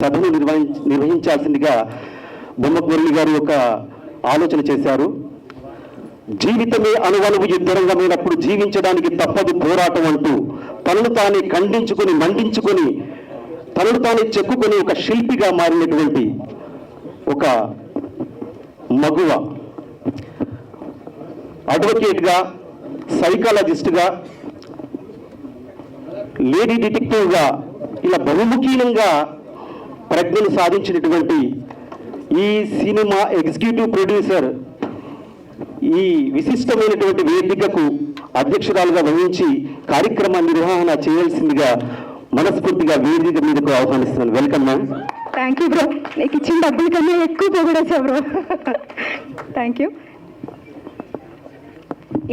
సభను నిర్వహించాల్సిందిగా బొమ్మకుర్మి గారు ఒక ఆలోచన చేశారు. జీవితమే అణువణువు యుద్ధరంగమైనప్పుడు జీవించడానికి తప్పదు పోరాటం అంటూ తనను తానే ఖండించుకొని మండించుకొని తనను తానే చెక్కుకొని ఒక శిల్పిగా మారినటువంటి ఒక మగువ, అడ్వకేట్గా, సైకాలజిస్ట్గా, లేడీ డిటెక్టివ్గా ఇలా బహుముఖీనంగా ప్రజ్ఞను సాధించినటువంటి ఈ సినిమా ఎగ్జిక్యూటివ్ ప్రొడ్యూసర్ ఈ విశిష్టమైనటువంటి వేదికకు అధ్యక్షురాలుగా వహించి కార్యక్రమ నిర్వహణ చేయాల్సిందిగా మనస్ఫూర్తిగా వేదిక మీదకు ఆహ్వానిస్తున్నాను. Welcome ma'am. Thank you bro. నీకు ఇచ్చిన డబ్బుల కన్నా ఎక్కువ పొగడేసా బ్రో. Thank you.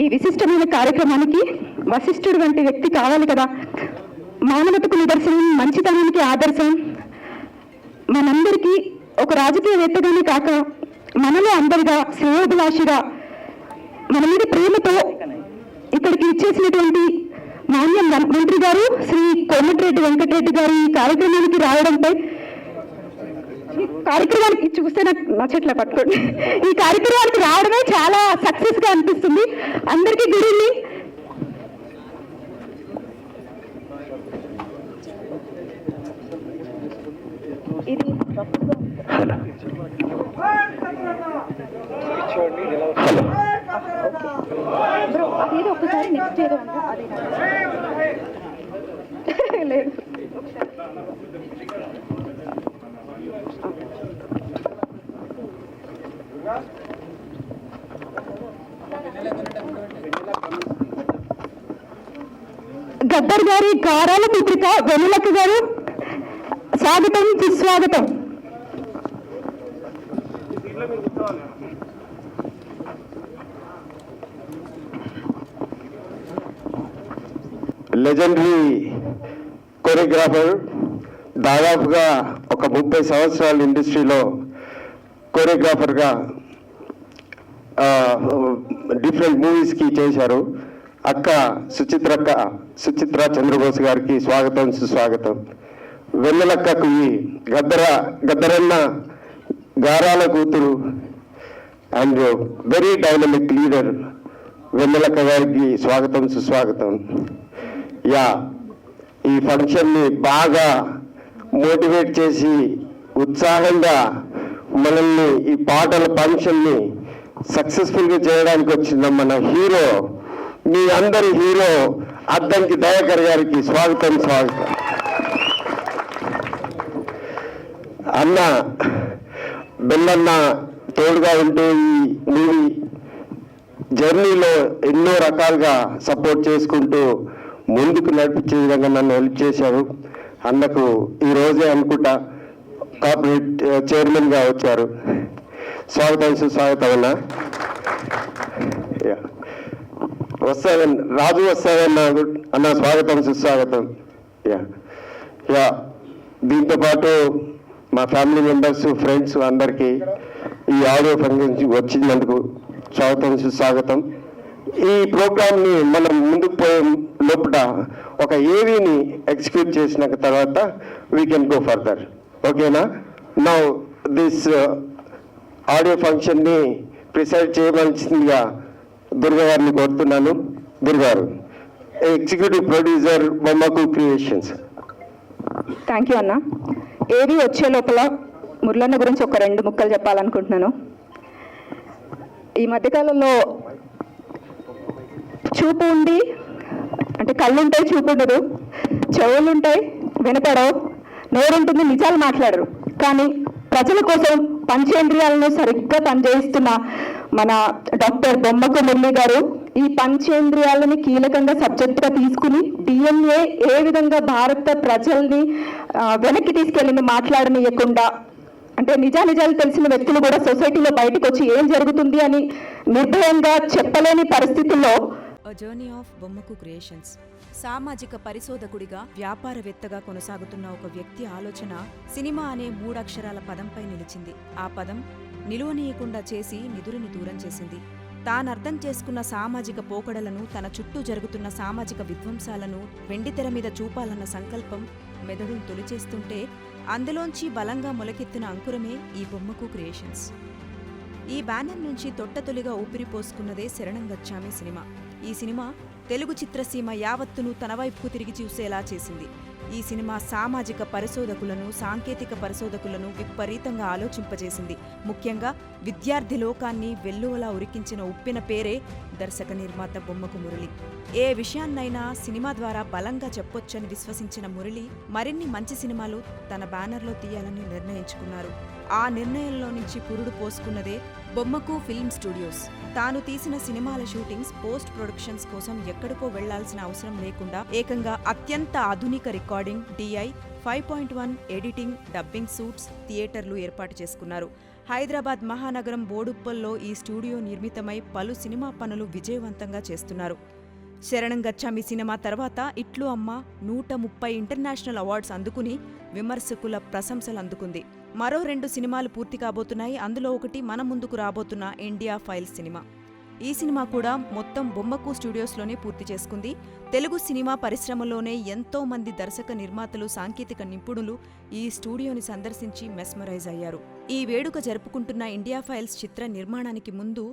ఈ విశిష్టమైన కార్యక్రమానికి వశిష్ఠుడు వంటి వ్యక్తి కావాలి కదా. మానవతకు నిదర్శనం, మంచితనానికి ఆదర్శం. మనందరికీ ఒక రాజకీయవేత్తగానే కాక మనలో అందరిగా శ్రేయోభిలాషిగా మన మీద ప్రేమతో ఇక్కడికి ఇచ్చేసినటువంటి మాన్య మంత్రి గారు శ్రీ కోమటిరెడ్డి వెంకటరెడ్డి గారు ఈ కార్యక్రమానికి రావడంపై, కార్యక్రమానికి చూస్తే నా చెట్ల పట్టుకోండి, ఈ కార్యక్రమానికి రావడమే చాలా సక్సెస్ గా అనిపిస్తుంది. అందరికీ గుడ్ ఈవినింగ్. ఇది బ్రో అదేదో ఒక్కసారి నెక్స్ట్ ఏదో అంటే అదే లేదు. గద్దర్ గారి గారాల పుత్రిక వెన్నెలక్క గారు, స్వాగతం, సుస్వాగతం. లెజెండరీ కొరియోగ్రాఫర్, దాదాపుగా ఒక 30 సంవత్సరాల ఇండస్ట్రీలో కొరియోగ్రాఫర్గా డిఫరెంట్ మూవీస్కి చేశారు. అక్క సుచిత్ర చంద్రబోస్ గారికి స్వాగతం, సుస్వాగతం. వెన్నెలక్కకు ఈ గద్దరన్న గారాల కూతురు అండ్ వెరీ డైనమిక్ లీడర్ వెన్నెలక్క గారికి స్వాగతం, సుస్వాగతం. ఈ ఫంక్షన్ని బాగా మోటివేట్ చేసి ఉత్సాహంగా మనల్ని ఈ పాటల ఫంక్షన్ని సక్సెస్ఫుల్గా చేయడానికి వచ్చిన మన హీరో, మీ అందరి హీరో అద్దంకి దయాకర్ గారికి స్వాగతం. అన్న బెల్లన్న తోడుగా ఉంటూ ఈ మూవీ జర్నీలో ఎన్నో రకాలుగా సపోర్ట్ చేసుకుంటూ ముందుకు నడిపించే విధంగా నన్ను హెల్ప్ చేశారు. అన్నకు ఈరోజే అనుకుంటా కార్పొరేట్ చైర్మన్గా వచ్చారు. స్వాగతం, సుస్వాగతం అన్న. రాజు వస్తాయన్న అన్న, స్వాగతం, సుస్వాగతం. దీంతో పాటు మా ఫ్యామిలీ మెంబర్స్, ఫ్రెండ్స్ అందరికీ ఈ ఆడియో ఫంక్షన్ వచ్చినందుకు స్వాగతం, సుస్వాగతం. ఈ ప్రోగ్రామ్ని మనం ముందుకు పోయే లోపల ఒక ఏవీని ఎగ్జిక్యూట్ చేసిన తర్వాత వీ కెన్ గో ఫర్దర్. ఓకేనా? నౌ దిస్ ఆడియో ఫంక్షన్ని ప్రిసైడ్ చేయవలసిందిగా దుర్గా గారిని కోరుతున్నాను. దుర్గా గారు, ఎగ్జిక్యూటివ్ ప్రొడ్యూసర్, బొమ్మకు క్రియేషన్స్. థ్యాంక్ యూ అన్న. ఏవి వచ్చే లోపల మురళన్న గురించి ఒక 2 ముక్కలు చెప్పాలనుకుంటున్నాను. ఈ మధ్యకాలంలో చూపు ఉంది అంటే కళ్ళుంటాయి, చూపు ఉండదు, చెవులుంటాయి, వినపడవు, నోరుంటుంది, నిజాలు మాట్లాడరు. కానీ ప్రజల కోసం పంచేంద్రియాలను సరిగ్గా పనిచేస్తున్న మన డాక్టర్ బొమ్మకు మురళి గారు ఈ పంచేంద్రియాలని కీలకంగా సబ్జెక్టుగా తీసుకుని డిఎన్ఏ ఏ విధంగా భారత ప్రజల్ని వెనక్కి తీసుకెళ్ళింది మాట్లాడనీయకుండా, అంటే నిజాలు తెలిసిన వ్యక్తులు కూడా సొసైటీలో బయటకు వచ్చి ఏం జరుగుతుంది అని నిర్భయంగా చెప్పలేని పరిస్థితుల్లో జర్నీ ఆఫ్ బొమ్మకు క్రియేషన్స్. సామాజిక పరిశోధకుడిగా, వ్యాపారవేత్తగా కొనసాగుతున్న ఒక వ్యక్తి ఆలోచన సినిమా అనే 3 అక్షరాల పదంపై నిలిచింది. ఆ పదం నిలువనీయకుండా చేసి నిధులని దూరం చేసింది. తానర్థం చేసుకున్న సామాజిక పోకడలను, తన చుట్టూ జరుగుతున్న సామాజిక విధ్వంసాలను వెండితెర మీద చూపాలన్న సంకల్పం మెదడును తొలిచేస్తుంటే అందులోంచి బలంగా మొలకెత్తిన అంకురమే ఈ బొమ్మకు క్రియేషన్స్. ఈ బ్యానర్ నుంచి తొట్టతొలిగా ఊపిరి పోసుకున్నదే శరణం గచ్చామి సినిమా. ఈ సినిమా తెలుగు చిత్రసీమ యావత్తును తన వైపుకు తిరిగి చూసేలా చేసింది. ఈ సినిమా సామాజిక పరిశోధకులను, సాంకేతిక పరిశోధకులను విపరీతంగా ఆలోచింపజేసింది. ముఖ్యంగా విద్యార్థి లోకాన్ని వెల్లువలా ఉరికించిన ఉప్పిన పేరే దర్శక నిర్మాత బొమ్మకు మురళి. ఏ విషయాన్నైనా సినిమా ద్వారా బలంగా చెప్పొచ్చని విశ్వసించిన మురళి మరిన్ని మంచి సినిమాలు తన బ్యానర్లో తీయాలని నిర్ణయించుకున్నారు. ఆ నిర్ణయంలో నుంచి పురుడు పోసుకున్నదే బొమ్మకు ఫిల్మ్ స్టూడియోస్. తాను తీసిన సినిమాల షూటింగ్స్, పోస్ట్ ప్రొడక్షన్స్ కోసం ఎక్కడికో వెళ్లాల్సిన అవసరం లేకుండా ఏకంగా అత్యంత ఆధునిక recording, DI 5.1 editing, dubbing suits, థియేటర్లు ఏర్పాటు చేసుకున్నారు. హైదరాబాద్ మహానగరం బోడుప్పల్లో ఈ స్టూడియో నిర్మితమై పలు సినిమా పనులు విజయవంతంగా చేస్తున్నారు. శరణం గచ్చామి సినిమా తర్వాత ఇట్లు అమ్మ 130 ఇంటర్నేషనల్ అవార్డ్స్ అందుకుని విమర్శకుల ప్రశంసలు అందుకుంది. మరో 2 సినిమాలు పూర్తి కాబోతున్నాయి. అందులో ఒకటి మన ముందుకు రాబోతున్న ఇండియా ఫైల్స్ సినిమా. ఈ సినిమా కూడా మొత్తం బొమ్మకు స్టూడియోస్లోనే పూర్తి చేసుకుంది. తెలుగు సినిమా పరిశ్రమలోనే ఎంతో మంది దర్శక నిర్మాతలు, సాంకేతిక నిపుణులు ఈ స్టూడియోని సందర్శించి మెస్మరైజ్ అయ్యారు. ఈ వేడుక జరుపుకుంటున్న ఇండియా ఫైల్స్ చిత్ర నిర్మాణానికి ముందు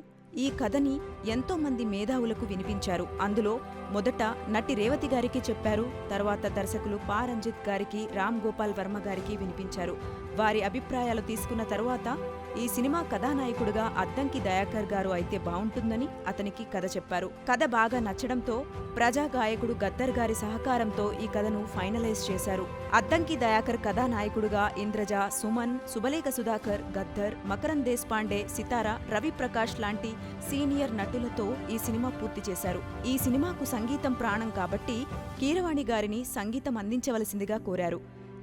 ఈ కథని ఎంతో మంది మేధావులకు వినిపించారు. అందులో మొదట నటి రేవతి గారికి చెప్పారు. తర్వాత దర్శకులు పా రంజిత్ గారికి, రామ్ గోపాల్ వర్మ గారికి వినిపించారు. వారి అభిప్రాయాలు తీసుకున్న తరువాత ఈ సినిమా కథానాయకుడుగా అద్దంకి దయాకర్ గారు అయితే బావుంటుందని అతనికి కథ చెప్పారు. కథ బాగా నచ్చడంతో ప్రజా గాయకుడు గద్దర్ గారి సహకారంతో ఈ కథను ఫైనలైజ్ చేశారు. అద్దంకి దయాకర్ కథానాయకుడుగా ఇంద్రజ, సుమన్, సుబలేఖ సుధాకర్, గద్దర్, మకరంద్ దేశపాండే, సితారా, రవి ప్రకాష్ లాంటి సీనియర్ నటులతో ఈ సినిమా పూర్తి చేశారు. ఈ సినిమాకు సంగీతం ప్రాణం కాబట్టి కీరవాణి గారిని సంగీతం అందించవలసిందిగా కోరారు.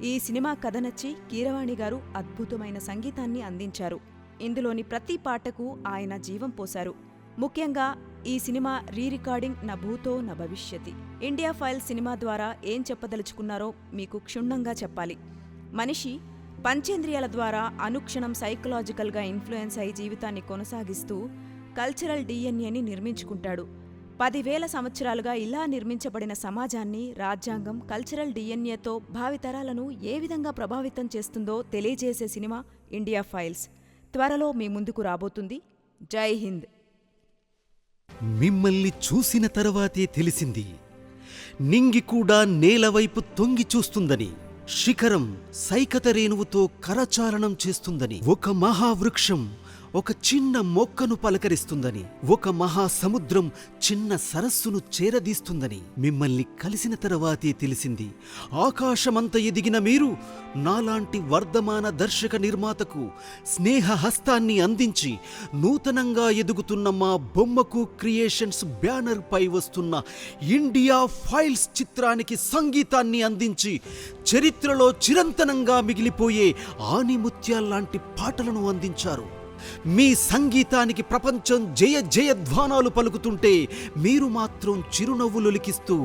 ఈ సినిమా కథ నచ్చి కీరవాణి గారు అద్భుతమైన సంగీతాన్ని అందించారు. ఇందులోని ప్రతి పాటకు ఆయన జీవం పోశారు. ముఖ్యంగా ఈ సినిమా రికార్డింగ్ న భూతో న భవిష్యతి. ఇండియా ఫైల్ సినిమా ద్వారా ఏం చెప్పదలుచుకున్నారో మీకు క్షుణ్ణంగా చెప్పాలి. మనిషి పంచేంద్రియాల ద్వారా అనుక్షణం సైకలాజికల్గా ఇన్ఫ్లుయెన్స్ అయి జీవితాన్ని కొనసాగిస్తూ కల్చరల్ DNAని నిర్మించుకుంటాడు. 10,000 సంవత్సరాలుగా ఇలా నిర్మించబడిన సమాజాన్ని రాజ్యాంగం కల్చరల్ DNAతో భావితరాలను ఏ విధంగా ప్రభావితం చేస్తుందో తెలియజేసే సినిమా ఇండియా ఫైల్స్ త్వరలో మీ ముందుకు రాబోతుంది. జై హింద్. మిమ్మల్ని చూసిన తర్వాతే తెలిసింది నింగి కూడా నేలవైపు తొంగి చూస్తుందని, శిఖరం సైకత రేణువుతో కరచాలనం చేస్తుందని, ఒక మహావృక్షం ఒక చిన్న మొక్కను పలకరిస్తుందని, ఒక మహాసముద్రం చిన్న సరస్సును చేరదీస్తుందని మిమ్మల్ని కలిసిన తర్వాతే తెలిసింది. ఆకాశమంత ఎదిగిన మీరు నాలాంటి వర్ధమాన దర్శక నిర్మాతకు స్నేహ హస్తాన్ని అందించి నూతనంగా ఎదుగుతున్న మా బొమ్మకు క్రియేషన్స్ బ్యానర్ పై వస్తున్న ఇండియా ఫైల్స్ చిత్రానికి సంగీతాన్ని అందించి చరిత్రలో చిరంతనంగా మిగిలిపోయే ఆణిముత్యాల్లాంటి పాటలను అందించారు. మీ సంగీతానికి ప్రపంచం జయ జయధ్వానాలు పలుకుతుంటే మీరు మాత్రం చిరునవ్వులొలికిస్తూ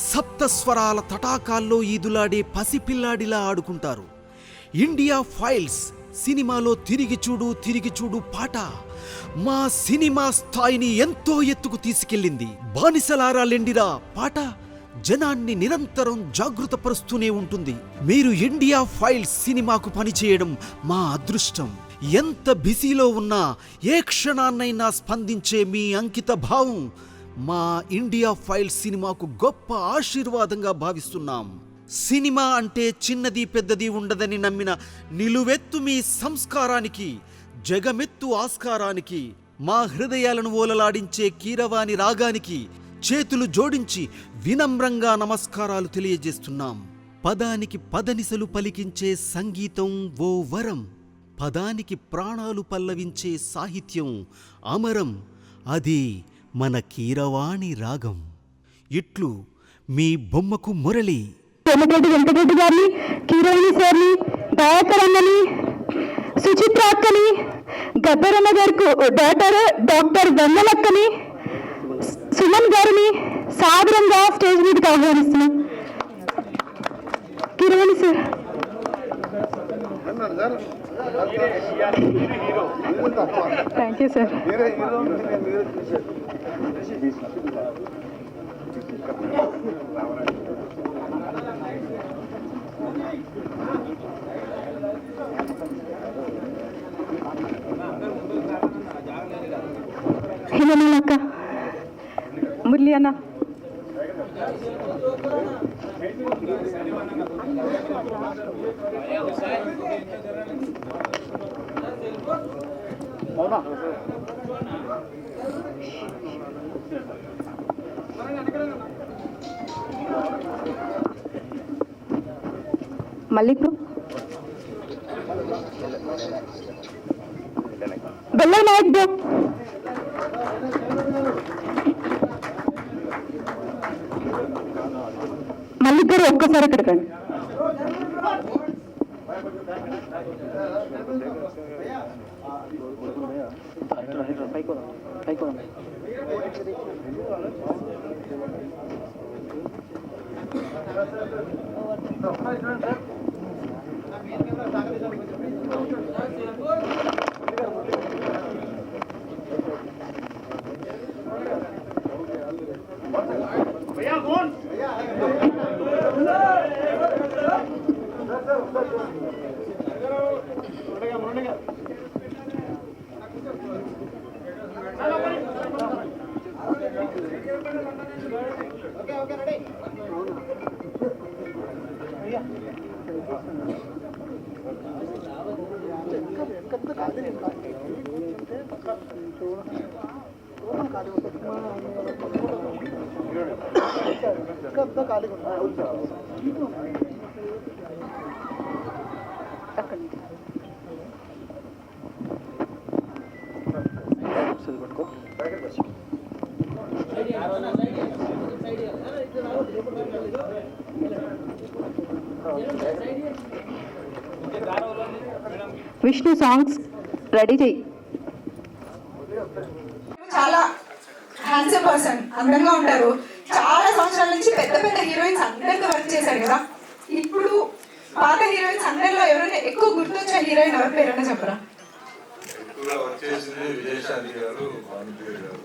సప్తస్వరాల తటాకాల్లో ఈదులాడే పసిపిల్లాడిలా ఆడుకుంటారు. ఇండియా ఫైల్స్ సినిమాలో తిరిగి చూడు పాట మా సినిమా స్థాయిని ఎంతో ఎత్తుకు తీసుకెళ్ళింది. బానిసలారా లెండిరా పాట జనాన్ని నిరంతరం జాగృతపరుస్తూనే ఉంటుంది. మీరు ఇండియా ఫైల్స్ సినిమాకు పనిచేయడం మా అదృష్టం. ఎంత బిజీలో ఉన్నా ఏ క్షణాన్నైనా స్పందించే మీ అంకిత భావం మా ఇండియా ఫైల్స్ సినిమాకు గొప్ప ఆశీర్వాదంగా భావిస్తున్నాం. సినిమా అంటే చిన్నది పెద్దది ఉండదని నమ్మిన నిలువెత్తు మీ సంస్కారానికి, జగమెత్తు ఆస్కారానికి, మా హృదయాలను ఓలలాడించే కీరవాణి రాగానికి చేతులు జోడించి వినమ్రంగా నమస్కారాలు తెలియజేస్తున్నాం. పదానికి పదనిసలు పలికించే సంగీతం ఓ వరం, పదానికి ప్రాణాలు పల్లవించే సాహిత్యం అమరం, అది మన కీరవాణి రాగం. ఇట్లు మీ బొమ్మకు మురళి. కోమటిరెడ్డి వెంకటరెడ్డి గారిని, కీరవాణి సార్ని, దయాకర్ అన్నని, సుచిత్ర అక్కని, గద్దరన్న గారికి డాక్టర్ వెన్నెలక్కని, సుమన్ గారిని సాదరంగా స్టేజ్ మీదకి ఆహ్వానిస్తున్నాం. Keeravani sir. Thank you sir. అన్న. మళ్ళీ బెల్ల నాయక్ బ్రో. మళ్ళీ ఇద్దరు ఒక్కసారి అక్కడికి రండి. విష్ణు సాంగ్స్ రెడీ చేయి. చాలా హ్యాండ్సమ్ పర్సన్, అందంగా ఉంటారు. చాలా సంవత్సరాల నుంచి పెద్ద పెద్ద హీరోయిన్స్ అందరితో వర్క్ చేశారు కదా. ఇప్పుడు పాత హీరోయిన్స్ అందరిలో ఎవరైనా ఎక్కువ గుర్తొచ్చే హీరోయిన్ ఎవరి పేరైనా చెప్పరా? ఎక్కువగా వర్క్ చేసింది విజయశాంతి గారు, భానుప్రియ గారు.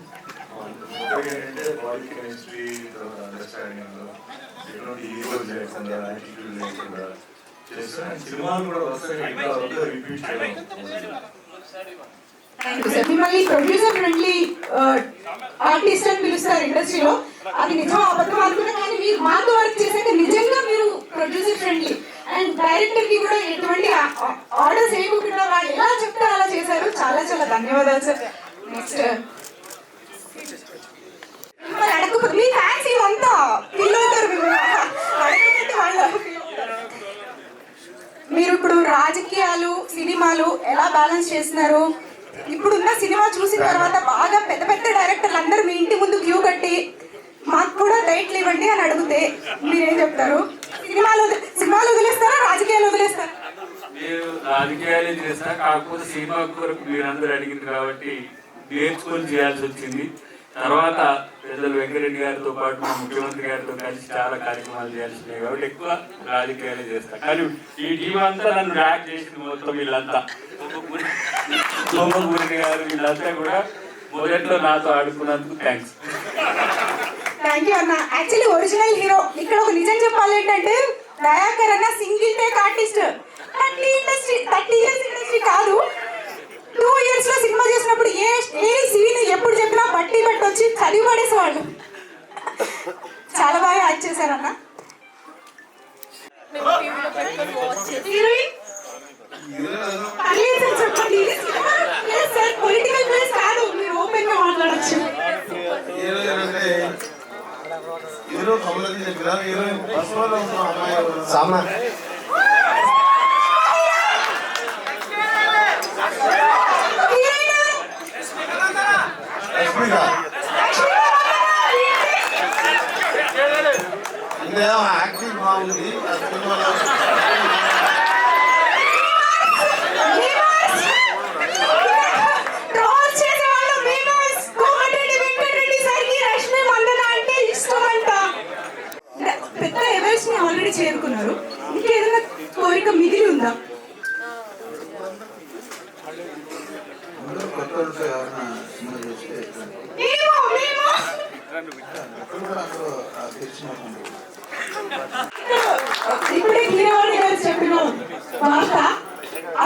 ఏంటంటే బాడీ కెమిస్ట్రీ, అండర్స్టాండింగ్, ఎటువంటి ఈగో లేకుండా, యాటిట్యూడ్ లేకుండా చేస్తాను. సినిమాలు కూడా వస్తాయి, ఇంకా రిపీట్ చేయడం. మిమ్మల్ని ప్రొడ్యూసర్ ఫ్రెండ్లీ ఆర్టిస్ట్ అని పిలుస్తారు ఇండస్ట్రీలో. అది నిజం అబద్ధం అనుకున్నా, కానీ మీరు మాతో వర్క్ చేశాక నిజంగా మీరు ప్రొడ్యూసర్ ఫ్రెండ్లీ. అండ్ డైరెక్టర్ కి కూడా ఎటువంటి ఆర్డర్స్ వేయకుండా వాళ్ళు ఎలా చెప్తే అలా చేశారు. చాలా చాలా ధన్యవాదాలు సార్. నెక్స్ట్ మిమ్మల్ని అడగకపోతే మీ ఫ్యాన్స్ ఇవంతా ఫీల్ అవుతారు. అడగకపోతే వాళ్ళు మీరు ఇప్పుడు రాజకీయాలు సినిమాలు ఎలా బ్యాలెన్స్ చేస్తున్నారు? ఇప్పుడున్న సినిమా చూసిన తర్వాత బాగా పెద్ద పెద్ద డైరెక్టర్లు అందరూ మీ ఇంటి ముందు క్యూ కట్టి మాకు కూడా డైట్లు ఇవ్వండి అని అడిగితే మీరేం చెప్తారు? సినిమాలు వదిలేస్తారా, రాజకీయాలు వదిలేస్తారా? మీరు రాజకీయాలే చేస్తా, కాకపోతే సినిమా కొరకు మీరందరూ అడిగింది కాబట్టి నేర్చుకొని చేయాల్సి వచ్చింది. తర్వాత పెద్దలు వెంకరెడ్డి గారితో పాటు మా ముఖ్యమంత్రి గారితో కలిసి చాలా కార్యక్రమాలు చేయాల్సి ఉన్నాయి కాబట్టి ఎక్కువ రాజకీయాలే చేస్తా. కానీ ఈ టీం అంతా నన్ను ర్యాక్ చేసింది. మొత్తం వీళ్ళంతా సోమపూరి గారు వీళ్ళంతా కూడా మొదట్లో నాతో ఆడుకున్నందుకు థ్యాంక్స్. థ్యాంక్ యూ అన్న. యాక్చువల్లీ ఒరిజినల్ హీరో ఇక్కడ ఒక నిజం చెప్పాలి ఏంటంటే దయాకర్ అన్న single take artist. 30 years industry కాదు, 2 years లో సినిమా చేసినప్పుడు ఏ సీన్ ఎప్పుడు చెప్పినా బట్టి వచ్చి చదివి పడేసేవాళ్ళు. చాలా బాగా యాక్ట్ చేశారన్న. చెప్పండి సార్, పొలిటికల్ ప్లేస్ కాదు, మీరు ఓపెన్ గా మాట్లాడచ్చు. హీరో కమలకి చెప్పిన హీరోయిన్ బస్సులో ఉన్న అమ్మాయి సామా యాక్టింగ్ బాగుంది. పెద్ద ఎవరెస్ట్ ని ఆల్రెడీ చేరుకున్నారు. ఇంకేదైనా కోరిక మిగిలి ఉందా? ఇప్పుడే కీరవాణి గారు చెప్పిన మాట,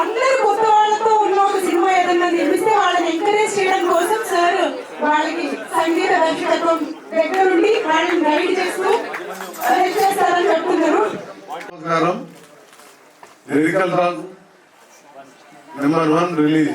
అందరు కొత్త వాళ్ళతో ఉన్న ఒక సినిమా ఏదన్నా నిర్మిస్తే వాళ్ళని ఎంకరేజ్ చేయడం కోసం సార్ వాళ్ళకి సంగీత దర్శకత్వం దగ్గరుండి వాళ్ళని గైడ్ చేస్తూ హెల్ప్ చేస్తారని చెప్తున్నారు. నమస్కారం. Lyrical song number 1 release.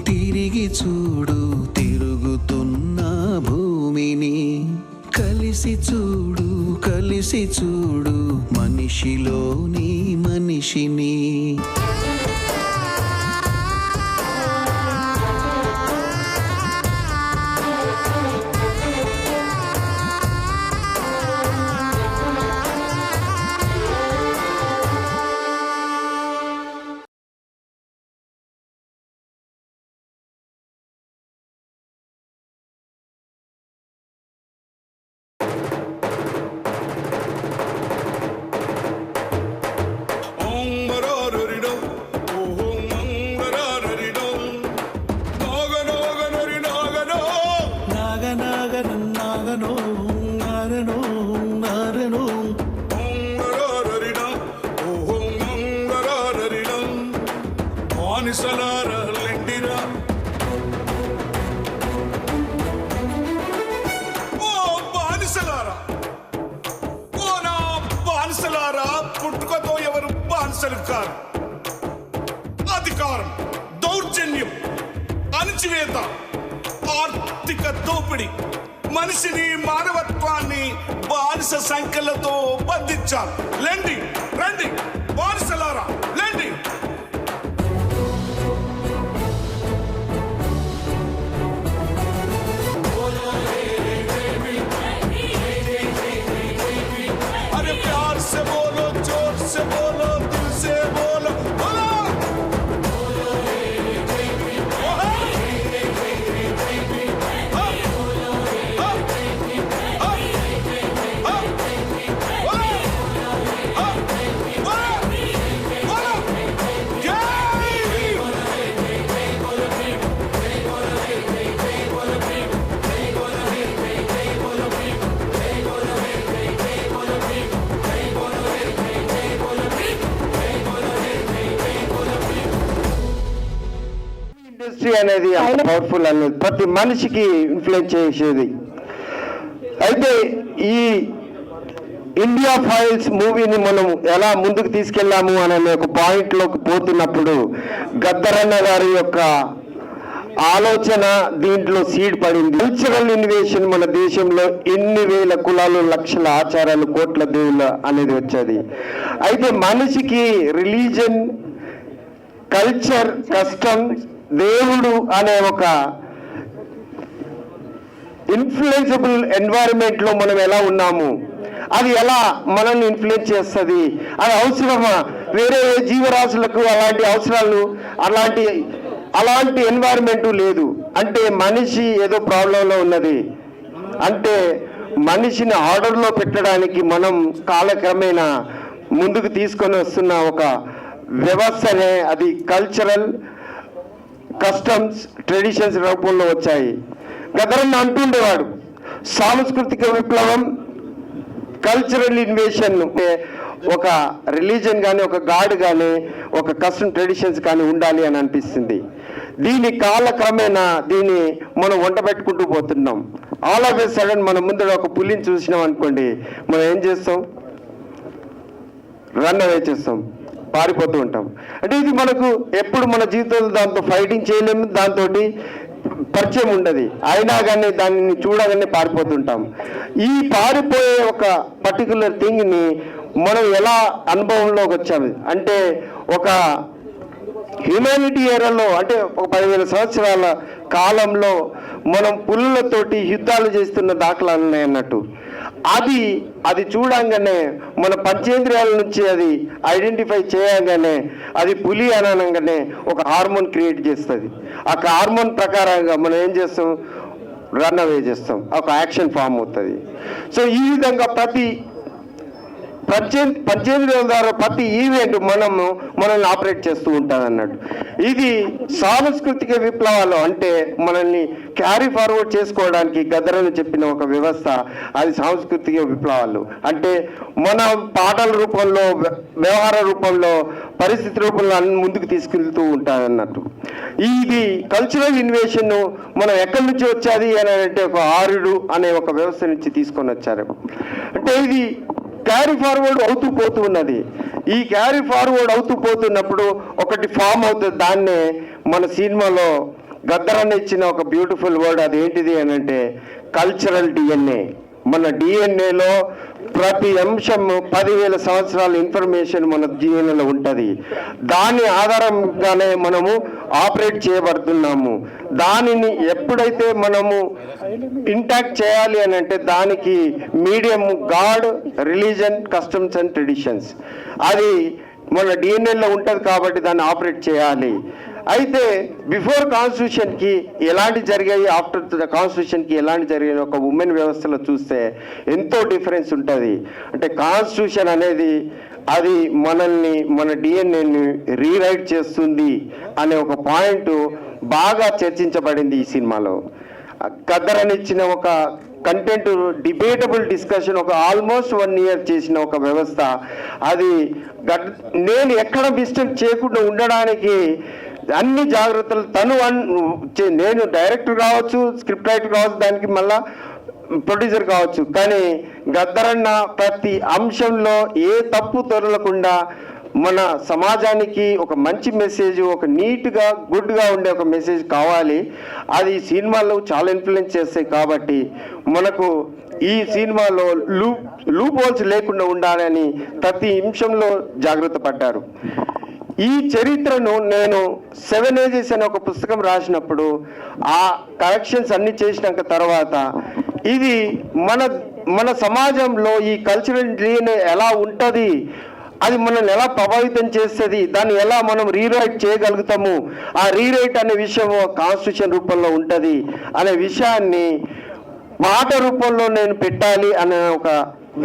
తిరిగి చూడు తిరుగుతున్న భూమిని, కలిసి చూడు మనిషిలోని మనిషిని. పుట్టుకతో ఎవరు బానిసలు కారు. అధికారం, దౌర్జన్యం, అణచివేత, ఆర్థిక దోపిడి మనిషిని, మానవత్వాన్ని బానిస సంఖ్యలతో బంధించారు. లెండి, రండి బానిసలారా, లెండి. अरे प्यार से बोलो, जोर से बोलो, दिल से बोलो, बोलो। ఇండస్ట్రీ అనేది అంత పవర్ఫుల్ అనేది ప్రతి మనిషికి ఇన్ఫ్లుయెన్స్ చేసేది. అయితే ఈ ఇండియా ఫైల్స్ మూవీని మనం ఎలా ముందుకు తీసుకెళ్ళాము అనే ఒక పాయింట్లోకి పోతున్నప్పుడు గద్దరన్న గారి యొక్క ఆలోచన దీంట్లో సీడ్ పడింది. కల్చరల్ ఇన్వేషన్ మన దేశంలో ఎన్ని వేల కులాలు, లక్షల ఆచారాలు, కోట్ల దేవుళ్ళ అనేది వచ్చేది. అయితే మనిషికి రిలీజన్, కల్చర్, కస్టమ్, దేవుడు అనే ఒక ఇన్ఫ్లుయెన్సబుల్ ఎన్వైరన్మెంట్ లో మనం ఎలా ఉన్నాము, అది ఎలా మనల్ని ఇన్ఫ్లుయెన్స్ చేస్తుంది, అది అవసరమా, వేరే జీవరాశులకు అలాంటి అవసరాలు, అలాంటి ఎన్వైరన్మెంట్ లేదు. అంటే మనిషి ఏదో ప్రాబ్లంలో ఉన్నది అంటే మనిషిని ఆర్డర్లో పెట్టడానికి మనం కాలక్రమేణా ముందుకు తీసుకొని వస్తున్న ఒక వ్యవస్థనే అది కల్చరల్ కస్టమ్స్, ట్రెడిషన్స్ రూపంలో వచ్చాయి. గదరన్న అంటుండేవాడు సాంస్కృతిక విప్లవం, కల్చరల్ ఇన్వేషన్, ఒక రిలీజన్ కానీ, ఒక గాడ్ కానీ, ఒక కస్టమ్ ట్రెడిషన్స్ కానీ ఉండాలి అని అనిపిస్తుంది. దీని కాలక్రమేణా దీన్ని మనం వంట పెట్టుకుంటూ పోతున్నాం. ఆల్ ఆఫ్ ఏ సడన్ మన ముందర ఒక పులిని చూసినాం అనుకోండి, మనం ఏం చేస్తాం, రన్ అవే చేస్తాం, పారిపోతూ ఉంటాం. అంటే ఇది మనకు ఎప్పుడు మన జీవితంలో దాంతో ఫైటింగ్ చేయలేము, దాంతో పరిచయం ఉండదు, అయినా కానీ దాన్ని చూడగానే పారిపోతుంటాం. ఈ పారిపోయే ఒక పర్టికులర్ థింగ్ని మనం ఎలా అనుభవంలోకి వచ్చాము అంటే ఒక హ్యుమానిటీ ఏరాలో అంటే ఒక 10,000 సంవత్సరాల కాలంలో మనం పులులతోటి యుద్ధాలు చేస్తున్న దాఖలాలు ఉన్నాయి అన్నట్టు. అది చూడంగానే మన పంచేంద్రియాల నుంచి అది ఐడెంటిఫై చేయగానే అది పులి అనగానే ఒక హార్మోన్ క్రియేట్ చేస్తుంది. ఆ హార్మోన్ ప్రకారంగా మనం ఏం చేస్తాం, రన్ అవే చేస్తాం, ఒక యాక్షన్ ఫామ్ అవుతుంది. సో ఈ విధంగా పంచేంద్రియాల ద్వారా ప్రతి ఈవెంట్ మనల్ని ఆపరేట్ చేస్తూ ఉంటుంది అన్నట్టు. ఇది సాంస్కృతిక విప్లవాలు అంటే మనల్ని క్యారీ ఫార్వర్డ్ చేసుకోవడానికి గద్దరని చెప్పిన ఒక వ్యవస్థ, అది సాంస్కృతిక విప్లవాలు. అంటే మన పాటల రూపంలో, వ్యవహార రూపంలో, పరిస్థితి రూపంలో అన్ని ముందుకు తీసుకెళ్తూ ఉంటుంది అన్నట్టు. ఇది కల్చరల్ ఇన్వేషన్ మనం ఎక్కడి నుంచి వచ్చేది అని అంటే ఒక ఆర్యుడు అనే ఒక వ్యవస్థ నుంచి తీసుకొని వచ్చారు. అంటే ఇది క్యారీ ఫార్వర్డ్ అవుతూ పోతూ ఉన్నది. ఈ క్యారీ ఫార్వర్డ్ అవుతూ పోతున్నప్పుడు ఒకటి ఫామ్ అవుతుంది. దాన్నే మన సినిమాలో గద్దరన్న ఇచ్చిన ఒక బ్యూటిఫుల్ వర్డ్, అది ఏంటిది అని అంటే కల్చరల్ డిఎన్ఏ. మన డిఎన్ఏలో ప్రతి అంశం 10,000 సంవత్సరాల ఇన్ఫర్మేషన్ మన జీవనంలో ఉంటుంది. దాని ఆధారంగానే మనము ఆపరేట్ చేయబడుతున్నాము. దానిని ఎప్పుడైతే మనము ఇంటాక్ట్ చేయాలి అని అంటే దానికి medium God, religion, customs and traditions, అది మన డిఎన్ఏలో ఉంటుంది కాబట్టి దాన్ని ఆపరేట్ చేయాలి. అయితే బిఫోర్ కాన్స్టిట్యూషన్కి ఎలాంటి జరిగాయి, ఆఫ్టర్ ద కాన్స్టిట్యూషన్కి ఎలాంటి జరిగాయి ఒక ఉమెన్ వ్యవస్థలో చూస్తే ఎంతో డిఫరెన్స్ ఉంటుంది. అంటే కాన్స్టిట్యూషన్ అనేది అది మనల్ని, మన డిఎన్ఏని రీరైట్ చేస్తుంది అనే ఒక పాయింట్ బాగా చర్చించబడింది ఈ సినిమాలో. గద్దరని ఇచ్చిన ఒక కంటెంట్, డిబేటబుల్ డిస్కషన్, ఒక ఆల్మోస్ట్ 1 year చేసిన ఒక వ్యవస్థ. అది నేను ఎక్కడ మిస్టేక్ చేయకుండా ఉండడానికి అన్ని జాగ్రత్తలు నేను డైరెక్టర్ కావచ్చు, స్క్రిప్ట్ రైటర్ కావచ్చు, దానికి మళ్ళా ప్రొడ్యూసర్ కావచ్చు, కానీ గద్దరన్న ప్రతి అంశంలో ఏ తప్పు తొలగకుండా మన సమాజానికి ఒక మంచి మెసేజ్, ఒక నీట్గా గుడ్గా ఉండే ఒక మెసేజ్ కావాలి. అది సినిమాలో చాలా ఇన్ఫ్లుయెన్స్ చేస్తాయి కాబట్టి మనకు ఈ సినిమాలో లూప్ హోల్స్ లేకుండా ఉండాలని ప్రతి అంశంలో జాగ్రత్త పడ్డారు. ఈ చరిత్రను నేను 7 Ages అనే ఒక పుస్తకం రాసినప్పుడు ఆ కరెక్షన్స్ అన్ని చేసినాక తర్వాత ఇది మన సమాజంలో ఈ కల్చరల్ డిఎన్ఏ ఎలా ఉంటుంది, అది మనల్ని ఎలా ప్రభావితం చేస్తుంది, దాన్ని ఎలా మనం రీరైట్ చేయగలుగుతాము, ఆ రీరైట్ అనే విషయం కాన్స్టిట్యూషన్ రూపంలో ఉంటుంది అనే విషయాన్ని మాట రూపంలో నేను పెట్టాలి అనే ఒక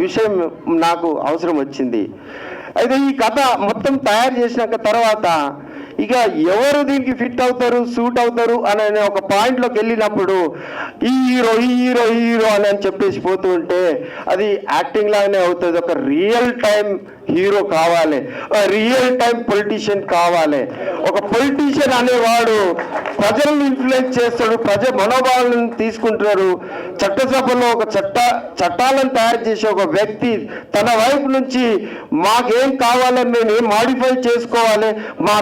విషయం నాకు అవసరం వచ్చింది. అయితే ఈ కథ మొత్తం తయారు చేసినాక తర్వాత ఇక ఎవరు దీనికి ఫిట్ అవుతారు, సూట్ అవుతారు అనే ఒక పాయింట్లోకి వెళ్ళినప్పుడు ఈ హీరో అని చెప్పేసి పోతూ ఉంటే అది యాక్టింగ్ లాగానే అవుతుంది. ఒక రియల్ టైం హీరో కావాలి, రియల్ టైం పొలిటీషియన్ కావాలి. ఒక పొలిటీషియన్ అనేవాడు ప్రజలను ఇన్ఫ్లుయెన్స్ చేస్తాడు, ప్రజల మనోభావాలను తీసుకుంటారు. చట్టసభలో ఒక చట్టాలను తయారు చేసే ఒక వ్యక్తి తన వైపు నుంచి మాకేం కావాలని మేము ఏం మాడిఫై చేసుకోవాలి, మా